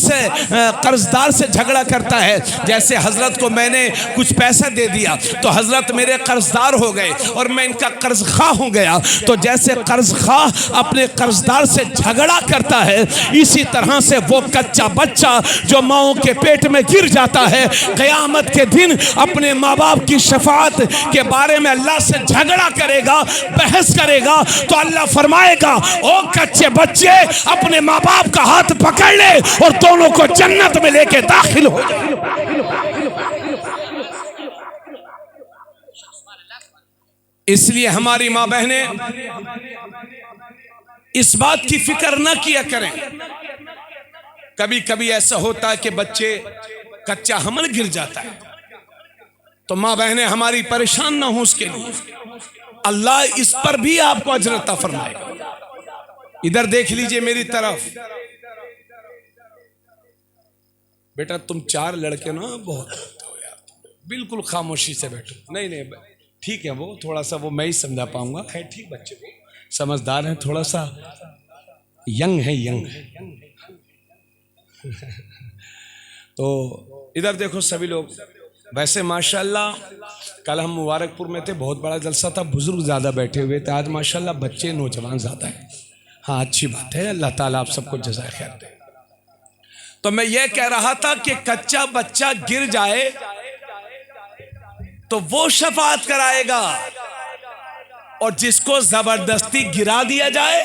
से झगड़ा करता है। जैसे हजरत को मैंने कुछ पैसा दे दिया तो हजरत मेरे कर्जदार हो गए और मैं इनका कर्ज खा हो गया, तो जैसे कर्ज खा अपने कर्जदार से झगड़ा करता है, इसी तरह से वो कच्चा बच्चा जो माओ के पेट में गिर जाता है, क़यामत के दिन अपने माँ बाप की शफाअत के बारे में अल्लाह से झगड़ा करेगा, बहस करेगा। तो अल्लाह फरमाएगा, ओ कच्चे बच्चे, अपने माँ बाप का हाथ पकड़ ले और दोनों को जन्नत में लेके दाखिल हो जाए। इसलिए हमारी माँ बहनें इस बात की फिक्र न किया करें। कभी कभी ऐसा होता है कि बच्चे कच्चा हमल गिर जाता है, तो माँ बहनें हमारी परेशान ना हो, उसके लिए अल्लाह इस पर भी आपको अजर अता फरमाएगा। इधर देख लीजिए मेरी तरफ। बेटा तुम चार लड़के ना बहुत हो यार, बिल्कुल खामोशी से बैठो। नहीं नहीं ठीक है, वो थोड़ा सा वो मैं ही समझा पाऊंगा, है ठीक, बच्चे वो समझदार हैं, थोड़ा सा यंग है। तो इधर देखो सभी लोग। वैसे माशाल्लाह कल हम मुबारकपुर में थे, बहुत बड़ा जलसा था, बुजुर्ग ज़्यादा बैठे हुए थे। आज माशाल्लाह बच्चे नौजवान ज़्यादा हैं। हाँ अच्छी बात है, अल्लाह ताला आप सबको जज़ाए खैर दे। तो मैं ये कह रहा था कि कच्चा बच्चा गिर जाए तो वो शफाअत कराएगा, और जिसको जबरदस्ती गिरा दिया जाए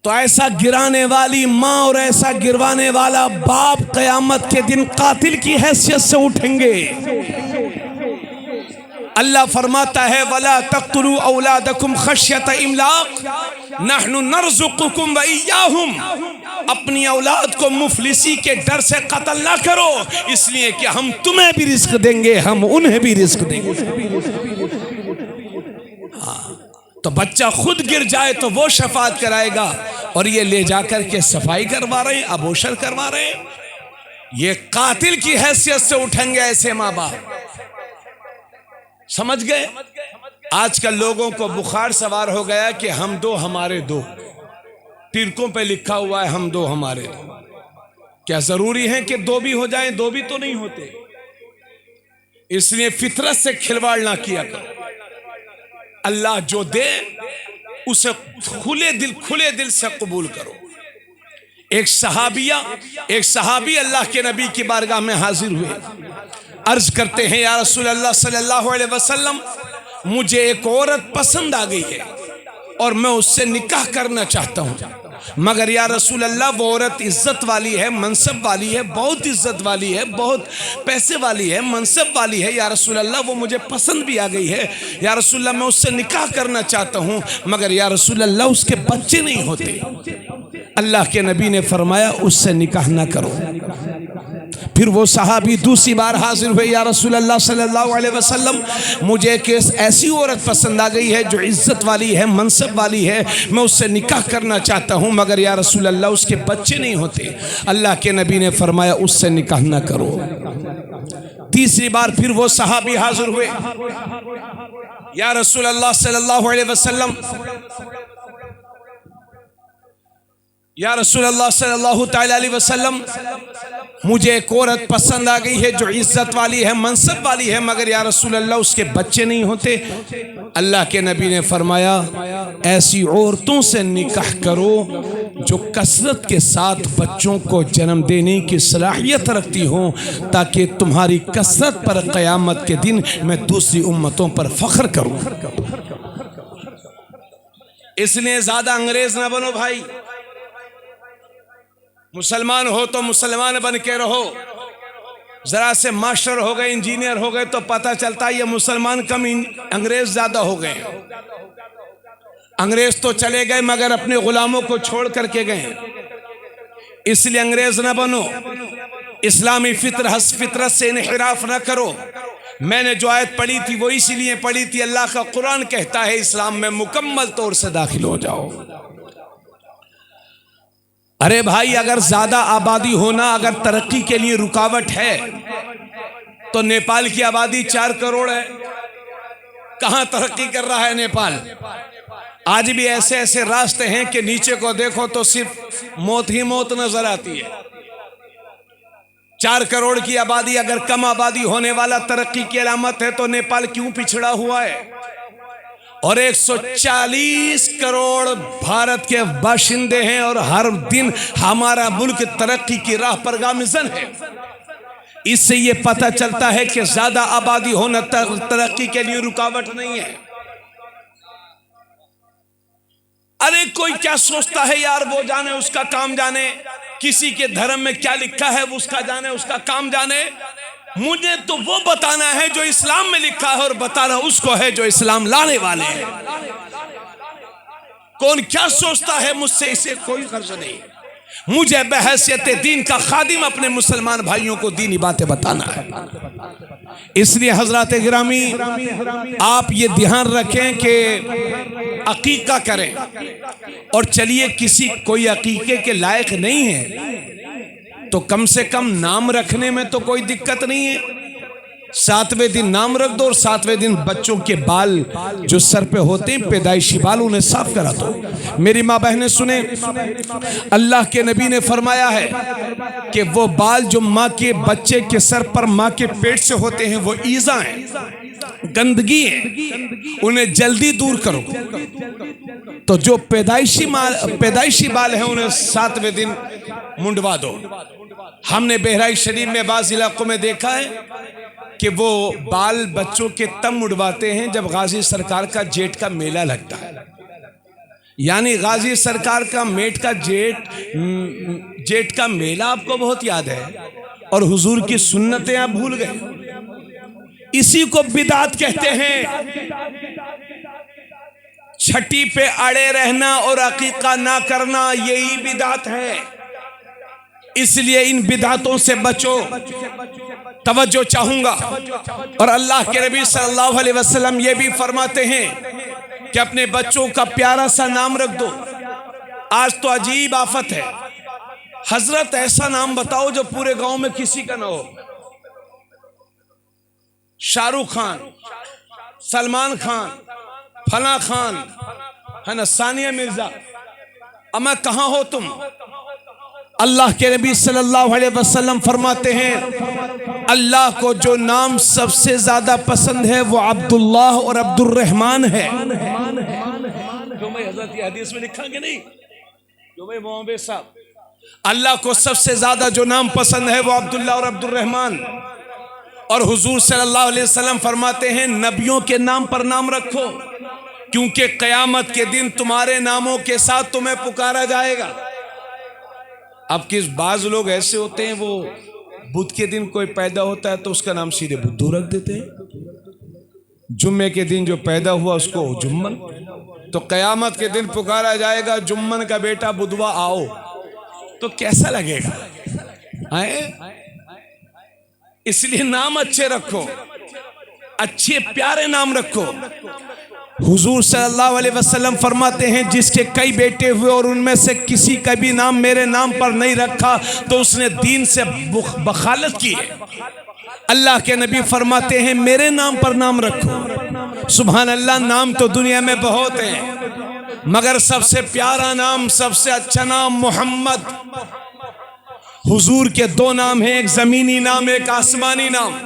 तो ऐसा गिराने वाली माँ और ऐसा गिरवाने वाला बाप क़यामत के दिन कातिल की हैसियत से उठेंगे। अल्लाह फरमाता है, वला तक़्तुलू औलादकुम खश्यत इमलाक नहनु नर्ज़ुकुकुम व इय्याहुम। अपनी औलाद को मुफलिसी के डर से कत्ल ना करो, इसलिए कि हम तुम्हें भी रिस्क देंगे, हम उन्हें भी रिस्क देंगे। तो बच्चा खुद गिर जाए तो वो शफाअत कराएगा, और ये ले जाकर के सफाई करवा रहे हैं, अबोशन करवा रहे हैं। ये कातिल की हैसियत से उठेंगे ऐसे माँ बाप। समझ गए? आजकल लोगों को बुखार सवार हो गया कि हम दो हमारे दो, टिरकों पे लिखा हुआ है हम दो हमारे दो। क्या जरूरी है कि दो भी हो जाएं? दो भी तो नहीं होते। इसलिए फितरत से खिलवाड़ ना किया करो। अल्लाह जो दे उसे खुले दिल से कबूल करो। एक सहाबी अल्लाह के नबी की बारगाह में हाजिर हुए, अर्ज करते हैं, या रसूल अल्लाह सल्लल्लाहु अलैहि वसल्लम, मुझे एक औरत पसंद आ गई है और मैं उससे निकाह करना चाहता हूँ, मगर या रसूल अल्लाह वो औरत इज्जत वाली है, मनसब वाली है, बहुत इज्जत वाली है, बहुत पैसे वाली है, मनसब वाली है, या रसूल अल्लाह वो मुझे पसंद भी आ गई है, या रसूल अल्लाह मैं उससे निकाह करना चाहता हूँ, मगर या रसूल अल्लाह उसके बच्चे नहीं होते। अल्लाह के नबी ने फरमाया उससे निकाह ना करो। फिर वो सहाबी दूसरी बार हाजिर हुए, या रसूल अल्लाह सल्लल्लाहु अलैहि वसल्लम, मुझे एक ऐसी औरत पसंद आ गई है जो इज्जत वाली है, मनसब वाली है, मैं उससे निकाह करना चाहता हूँ, मगर या रसूल अल्लाह उसके बच्चे नहीं होते। अल्लाह के नबी ने फरमाया उससे निकाह ना करो। तीसरी बार फिर वो सहाबी हाजिर हुए, या रसूल अल्लाह सल्लल्लाहु अलैहि वसल्लम, या रसूल अल्लाह सल्लल्लाहु तआला अलैहि वसल्लम, मुझे एक औरत पसंद आ गई है जो इज्जत वाली है, मनसब वाली है, मगर या रसूल अल्लाह उसके बच्चे नहीं होते। अल्लाह के नबी ने फरमाया ऐसी औरतों से निकाह करो जो कसरत के साथ बच्चों को जन्म देने की सलाहियत रखती हो, ताकि तुम्हारी कसरत पर क़यामत के दिन मैं दूसरी उम्मतों पर फख्र करूं। इसलिए ज्यादा अंग्रेज ना बनो भाई। मुसलमान हो तो मुसलमान बन के रहो। जरा से मास्टर हो गए, इंजीनियर हो गए तो पता चलता है ये मुसलमान कम अंग्रेज ज्यादा हो गए। अंग्रेज तो चले गए मगर अपने गुलामों को छोड़ करके गए। इसलिए अंग्रेज ना बनो। इस्लामी फितरत से इनहिराफ ना करो। मैंने जो आयत पढ़ी थी वो इसीलिए पढ़ी थी, अल्लाह का कुरान कहता है इस्लाम में मुकम्मल तौर से दाखिल हो जाओ। अरे भाई, अगर ज्यादा आबादी होना अगर तरक्की के लिए रुकावट है तो नेपाल की आबादी 4 करोड़ है। कहां तरक्की कर रहा है नेपाल? आज भी ऐसे ऐसे रास्ते हैं कि नीचे को देखो तो सिर्फ मौत ही मौत नजर आती है। 4 करोड़ की आबादी अगर कम आबादी होने वाला तरक्की की अलामत है तो नेपाल क्यों पिछड़ा हुआ है? और 140 करोड़ भारत के बाशिंदे हैं और हर दिन हमारा मुल्क तरक्की की राह पर गामजन है। इससे यह पता चलता है कि ज्यादा आबादी होना तरक्की के लिए रुकावट नहीं है। अरे कोई क्या सोचता है यार, वो जाने उसका काम जाने, किसी के धर्म में क्या लिखा है वो उसका जाने उसका काम जाने। मुझे तो वो बताना है जो इस्लाम में लिखा है और बताना उसको है जो इस्लाम लाने वाले हैं। कौन क्या सोचता है मुझसे, इसे कोई गर्ज नहीं। मुझे बहैसियत दीन का खादिम अपने मुसलमान भाइयों को दीनी बातें बताना है। इसलिए हजरात गिरामी, आप ये ध्यान रखें कि अकीका करें और चलिए किसी कोई अकीके के लायक नहीं है तो कम से कम नाम रखने में तो कोई दिक्कत नहीं है। 7वें दिन नाम रख दो और 7वें दिन बच्चों के बाल जो सर पे होते हैं पैदाइशी बाल उन्हें साफ करा दो। मेरी माँ बहनें सुने, अल्लाह के नबी ने फरमाया है कि वो बाल जो माँ के बच्चे के सर पर माँ के पेट से होते हैं वो ईजा हैं, गंदगी है, उन्हें जल्दी दूर करो। तो जो पैदाइशी बाल हैं उन्हें 7वें दिन मुंडवा दो। हमने बहराइच शरीफ में बाज़ इलाकों में देखा है कि वो बाल बच्चों के तब मुड़वाते हैं जब गाजी सरकार का जेठ का मेला लगता है। यानी गाजी सरकार का जेठ का मेला आपको बहुत याद है और हुजूर की सुन्नतें आप भूल गए। इसी को बिदात कहते हैं। छठी पे अड़े रहना और अकीका ना करना यही बिदात है। इसलिए इन बिदातों से बचो। तवज्जो चाहूंगा। और अल्लाह के नबी सल्लल्लाहु अलैहि वसल्लम ये भी फरमाते हैं कि अपने बच्चों का प्यारा सा नाम रख दो। आज तो अजीब आफत है, हजरत ऐसा नाम बताओ जो पूरे गांव में किसी का ना हो। शाहरुख खान, सलमान खान, फला खान, है ना, सानिया मिर्जा। अमा कहां हो तुम? अल्लाह के नबी सल्लल्लाहु अलैहि वसल्लम फरमाते हैं अल्लाह को जो नाम सबसे ज्यादा पसंद है वो अब्दुल्लाह और अब्दुर्रहमान है। जो मैं हज़रत ये हदीस में लिखा कि नहीं, जो भाई मोहम्मद साहब, अल्लाह को सबसे ज्यादा जो नाम पसंद है वो अब्दुल्लाह और अब्दुर्रहमान। और हुजूर सल्लल्लाहु अलैहि वसल्लम फरमाते हैं नबियों के नाम पर नाम रखो, क्योंकि क़यामत के दिन तुम्हारे नामों के साथ तुम्हें पुकारा जाएगा। अब किस बाज लोग ऐसे होते हैं, वो बुध के दिन कोई पैदा होता है तो उसका नाम सीधे बुद्धू रख देते हैं। जुम्मे के दिन जो पैदा हुआ उसको जुम्मन। तो क़यामत के दिन पुकारा जाएगा जुम्मन का बेटा बुधवा आओ, तो कैसा लगेगा? इसलिए नाम अच्छे रखो, अच्छे प्यारे नाम रखो। हुजूर सल्लल्लाहु अलैहि वसल्लम फरमाते हैं जिसके कई बेटे हुए और उनमें से किसी का भी नाम मेरे नाम पर नहीं रखा तो उसने दीन से बखालत की है। अल्लाह के नबी फरमाते हैं मेरे नाम पर नाम रखो। सुभान अल्लाह, नाम तो दुनिया में बहुत हैं मगर सबसे प्यारा नाम, सबसे अच्छा नाम मोहम्मद। हुजूर के 2 नाम हैं, एक जमीनी नाम एक आसमानी नाम।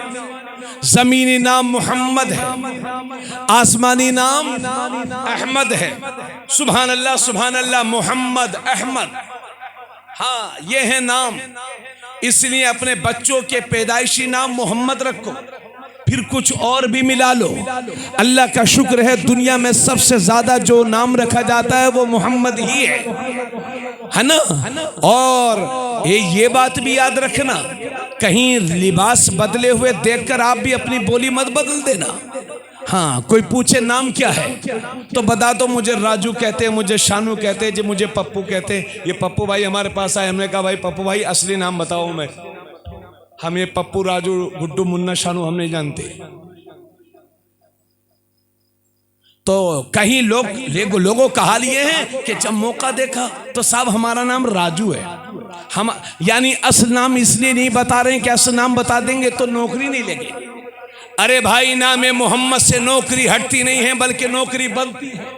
जमीनी नाम मोहम्मद है, आसमानी नाम अहमद है। सुभान अल्लाह सुभान अल्लाह, मोहम्मद अहमद, हाँ ये है नाम। इसलिए अपने बच्चों के पैदाइशी नाम मोहम्मद रखो। फिर कुछ और भी मिला लो। अल्लाह का शुक्र है दुनिया में सबसे ज्यादा जो नाम रखा जाता है वो मोहम्मद ही है ना। और ये बात भी याद रखना, कहीं लिबास बदले हुए देखकर आप भी अपनी बोली मत बदल देना। हाँ, कोई पूछे नाम क्या है तो बता दो मुझे राजू कहते हैं, मुझे शानू कहते हैं, जी मुझे पप्पू कहते हैं। ये पप्पू भाई हमारे पास आए, हमने कहा भाई पप्पू भाई असली नाम बताओ। हम ये पप्पू राजू गुड्डू मुन्ना शानू हम नहीं जानते। तो कहीं लोगों कहा लिए हैं कि जब मौका देखा तो साहब हमारा नाम राजू है, हम यानी असल नाम इसलिए नहीं बता रहे हैं कि असल नाम बता देंगे तो नौकरी नहीं लेंगे। अरे भाई नाम मोहम्मद से नौकरी हटती नहीं है बल्कि नौकरी बनती है।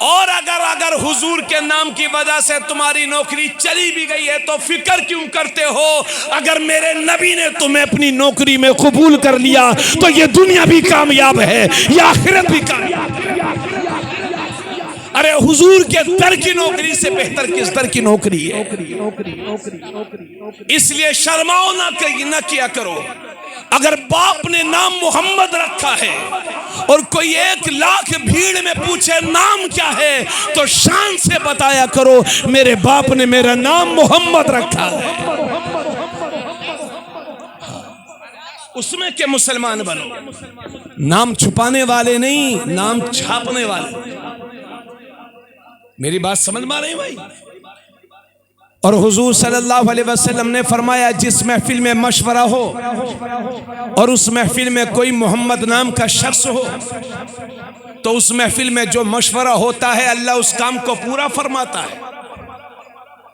और अगर हुजूर के नाम की वजह से तुम्हारी नौकरी चली भी गई है तो फिक्र क्यों करते हो? अगर मेरे नबी ने तुम्हें अपनी नौकरी में कबूल कर लिया तो ये दुनिया भी कामयाब है, ये आखिरत भी कामयाब है। अरे हुजूर के दर की नौकरी से बेहतर किस दर की नौकरी है? इसलिए शर्माओ ना किया करो। अगर बाप ने नाम मोहम्मद रखा है और कोई 1 लाख भीड़ में पूछे नाम क्या है तो शान से बताया करो मेरे बाप ने मेरा नाम मोहम्मद रखा है। उसमें के मुसलमान बनो, नाम छुपाने वाले नहीं, नाम छापने वाले। मेरी बात समझ में आ रही भाई? और हुजूर सल्लल्लाहु अलैहि वसल्लम ने फरमाया जिस महफिल में मशवरा हो और उस महफिल में कोई मोहम्मद नाम का शख्स हो तो उस महफिल में जो मशवरा होता है अल्लाह उस काम को पूरा फरमाता है।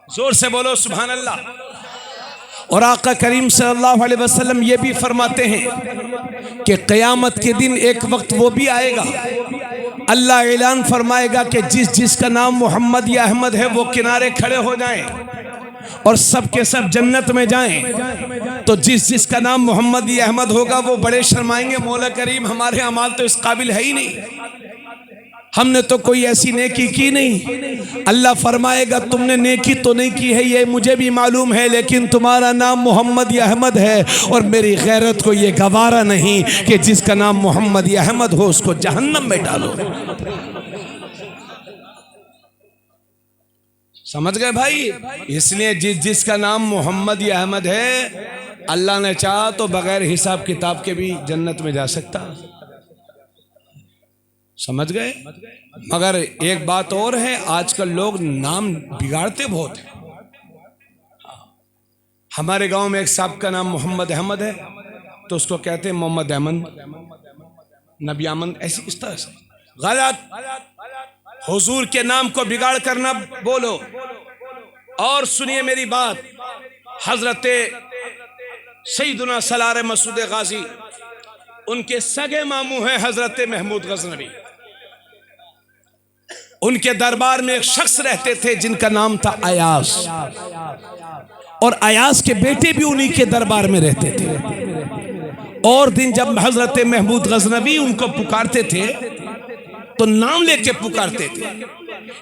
जोर से बोलो सुभान अल्लाह। और आका करीम सल्लल्लाहु अलैहि वसल्लम ये भी फरमाते हैं कि क़यामत के दिन एक वक्त वो भी आएगा, अल्लाह ऐलान फरमाएगा कि जिसका नाम मोहम्मद या अहमद है वो किनारे खड़े हो जाएं और सब के सब जन्नत में जाएं। तो जिसका नाम मोहम्मद या अहमद होगा वो बड़े शर्माएंगे, मौला करीम हमारे अमाल तो इस काबिल है ही नहीं, हमने तो कोई ऐसी नेकी की नहीं। अल्लाह फरमाएगा तुमने नेकी तो नहीं की है ये मुझे भी मालूम है, लेकिन तुम्हारा नाम मोहम्मद या अहमद है और मेरी गैरत को ये गवारा नहीं कि जिसका नाम मोहम्मद या अहमद हो उसको जहन्नम में डालो। समझ गए भाई? इसलिए जिसका नाम मोहम्मद या अहमद है अल्लाह ने चाहा तो बगैर हिसाब किताब के भी जन्नत में जा सकता। समझ गए? मगर एक बात और है, आजकल लोग नाम बिगाड़ते बहुत हैं। हमारे गांव में एक साहब का नाम मोहम्मद अहमद है तो उसको कहते हैं मोहम्मद अहमद, नबी अहमद, ऐसी इस तरह से गलत। हुजूर के नाम को बिगाड़ कर ना बोलो। और सुनिए मेरी बात, हजरत सैयदुना सलार मसूद गाजी, उनके सगे मामू हैं हजरत महमूद गजनवी। उनके दरबार में एक शख्स रहते थे जिनका नाम था अयास, और अयास के बेटे भी उन्हीं के दरबार में रहते थे। और दिन जब हजरत महमूद गजनवी उनको पुकारते थे तो नाम लेके पुकारते थे,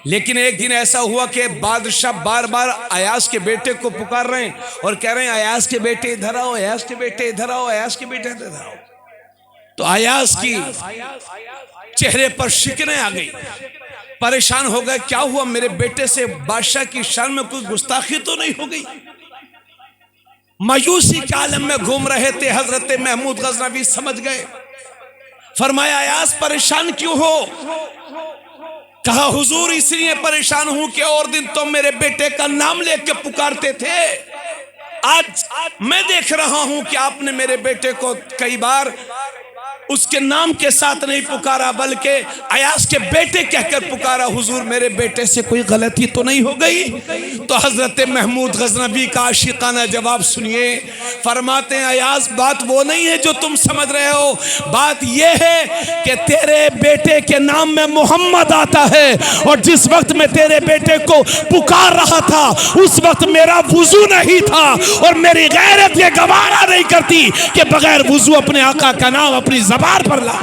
लेकिन एक दिन ऐसा हुआ कि बादशाह बार बार अयास के बेटे को पुकार रहे हैं और कह रहे हैं अयास के बेटे इधर आओ, अयास के बेटे इधर आओ, अयास के बेटे इधर आओ। तो अयास की चेहरे पर शिकने आ गई, परेशान हो गए, क्या हुआ मेरे बेटे से बादशाह की शान में कोई गुस्ताखी तो नहीं हो गई? मायूसी के आलम में घूम रहे थे हजरत महमूद गजनवी, समझ गए। फरमाया अयास परेशान क्यों हो? कहा हुजूर इसलिए परेशान हूं कि और दिन तो मेरे बेटे का नाम लेकर पुकारते थे, आज मैं देख रहा हूं कि आपने मेरे बेटे को कई बार उसके नाम के साथ नहीं पुकारा बल्कि अयास के बेटे कहकर पुकारा। हुजूर मेरे बेटे से कोई गलती तो नहीं हो गई? तो हजरत महमूद गजनवी का आशिकाना जवाब सुनिए। फरमाते हैं अयास बात वो नहीं है जो तुम समझ रहे हो, बात यह है कि तेरे बेटे के नाम में मोहम्मद आता है और जिस वक्त मैं तेरे बेटे को पुकार रहा था उस वक्त मेरा वुजू नहीं था और मेरी गैरत ये गवारा नहीं करती कि बगैर वुजू अपने आका का नाम अपनी ज़बान पर ला।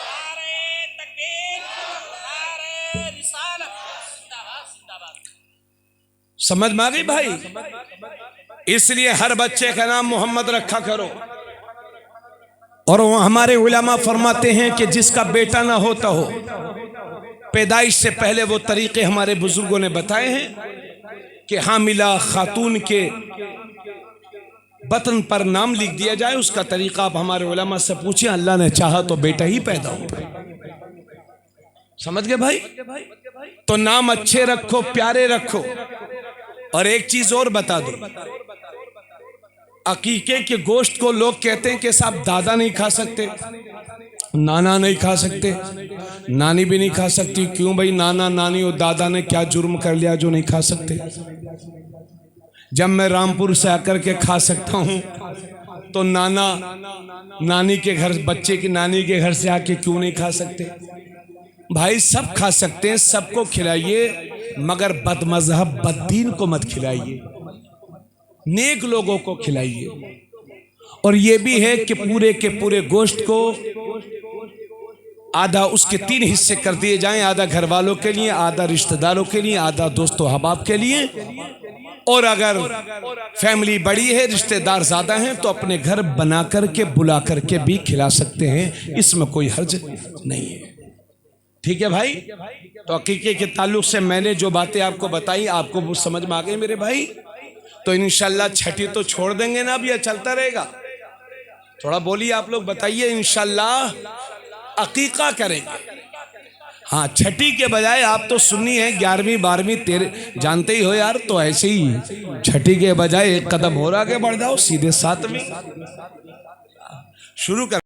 नारे तकबीर, नारे रिसालत। समझ में आ गई भाई? इसलिए हर बच्चे का नाम मोहम्मद रखा करो। और वो हमारे उलमा फरमाते हैं कि जिसका बेटा ना होता हो, पैदाइश से पहले वो तरीके हमारे बुजुर्गों ने बताए हैं कि हामिला खातून के बतन पर नाम लिख दिया जाए। उसका तरीका आप हमारे उलमा से पूछिए, अल्लाह ने चाहा तो बेटा ही पैदा हो। समझ गए भाई? तो नाम अच्छे रखो, प्यारे रखो। और एक चीज और बता दो, अकीके के गोश्त को लोग कहते हैं कि साहब दादा नहीं खा सकते, नाना नहीं खा सकते, नानी भी नहीं खा सकती। क्यों भाई? नाना नानी और दादा ने क्या जुर्म कर लिया जो नहीं खा सकते? जब मैं रामपुर से आकर के खा सकता हूं तो नाना नानी के घर, बच्चे की नानी के घर से आके क्यों नहीं खा सकते? भाई सब खा सकते हैं, सबको खिलाइए, मगर बदमजहब बददीन को मत खिलाइए, नेक लोगों को खिलाइए। और ये भी है कि पूरे के पूरे गोश्त को आधा उसके 3 हिस्से कर दिए जाएं, आधा घर वालों के लिए, आधा रिश्तेदारों के लिए, आधा दोस्तों हबाब के लिए। और अगर फैमिली बड़ी है, रिश्तेदार ज्यादा हैं, तो अपने घर बना करके बुला करके भी खिला सकते हैं, इसमें कोई हर्ज नहीं है। ठीक है भाई? तो अकीके के ताल्लुक से मैंने जो बातें आपको बताई, आपको वो समझ में आ गई मेरे भाई? तो इंशाल्लाह छठी तो छोड़ देंगे ना, अब यह चलता रहेगा? थोड़ा बोलिए आप लोग, बताइए। इंशाल्लाह अकीका करेंगे। हाँ, छठी के बजाय आप तो सुन्नी है, 11वीं 12वीं 13 जानते ही हो यार, तो ऐसे ही छठी के बजाय एक कदम और आगे बढ़ जाओ, सीधे 7वीं शुरू कर।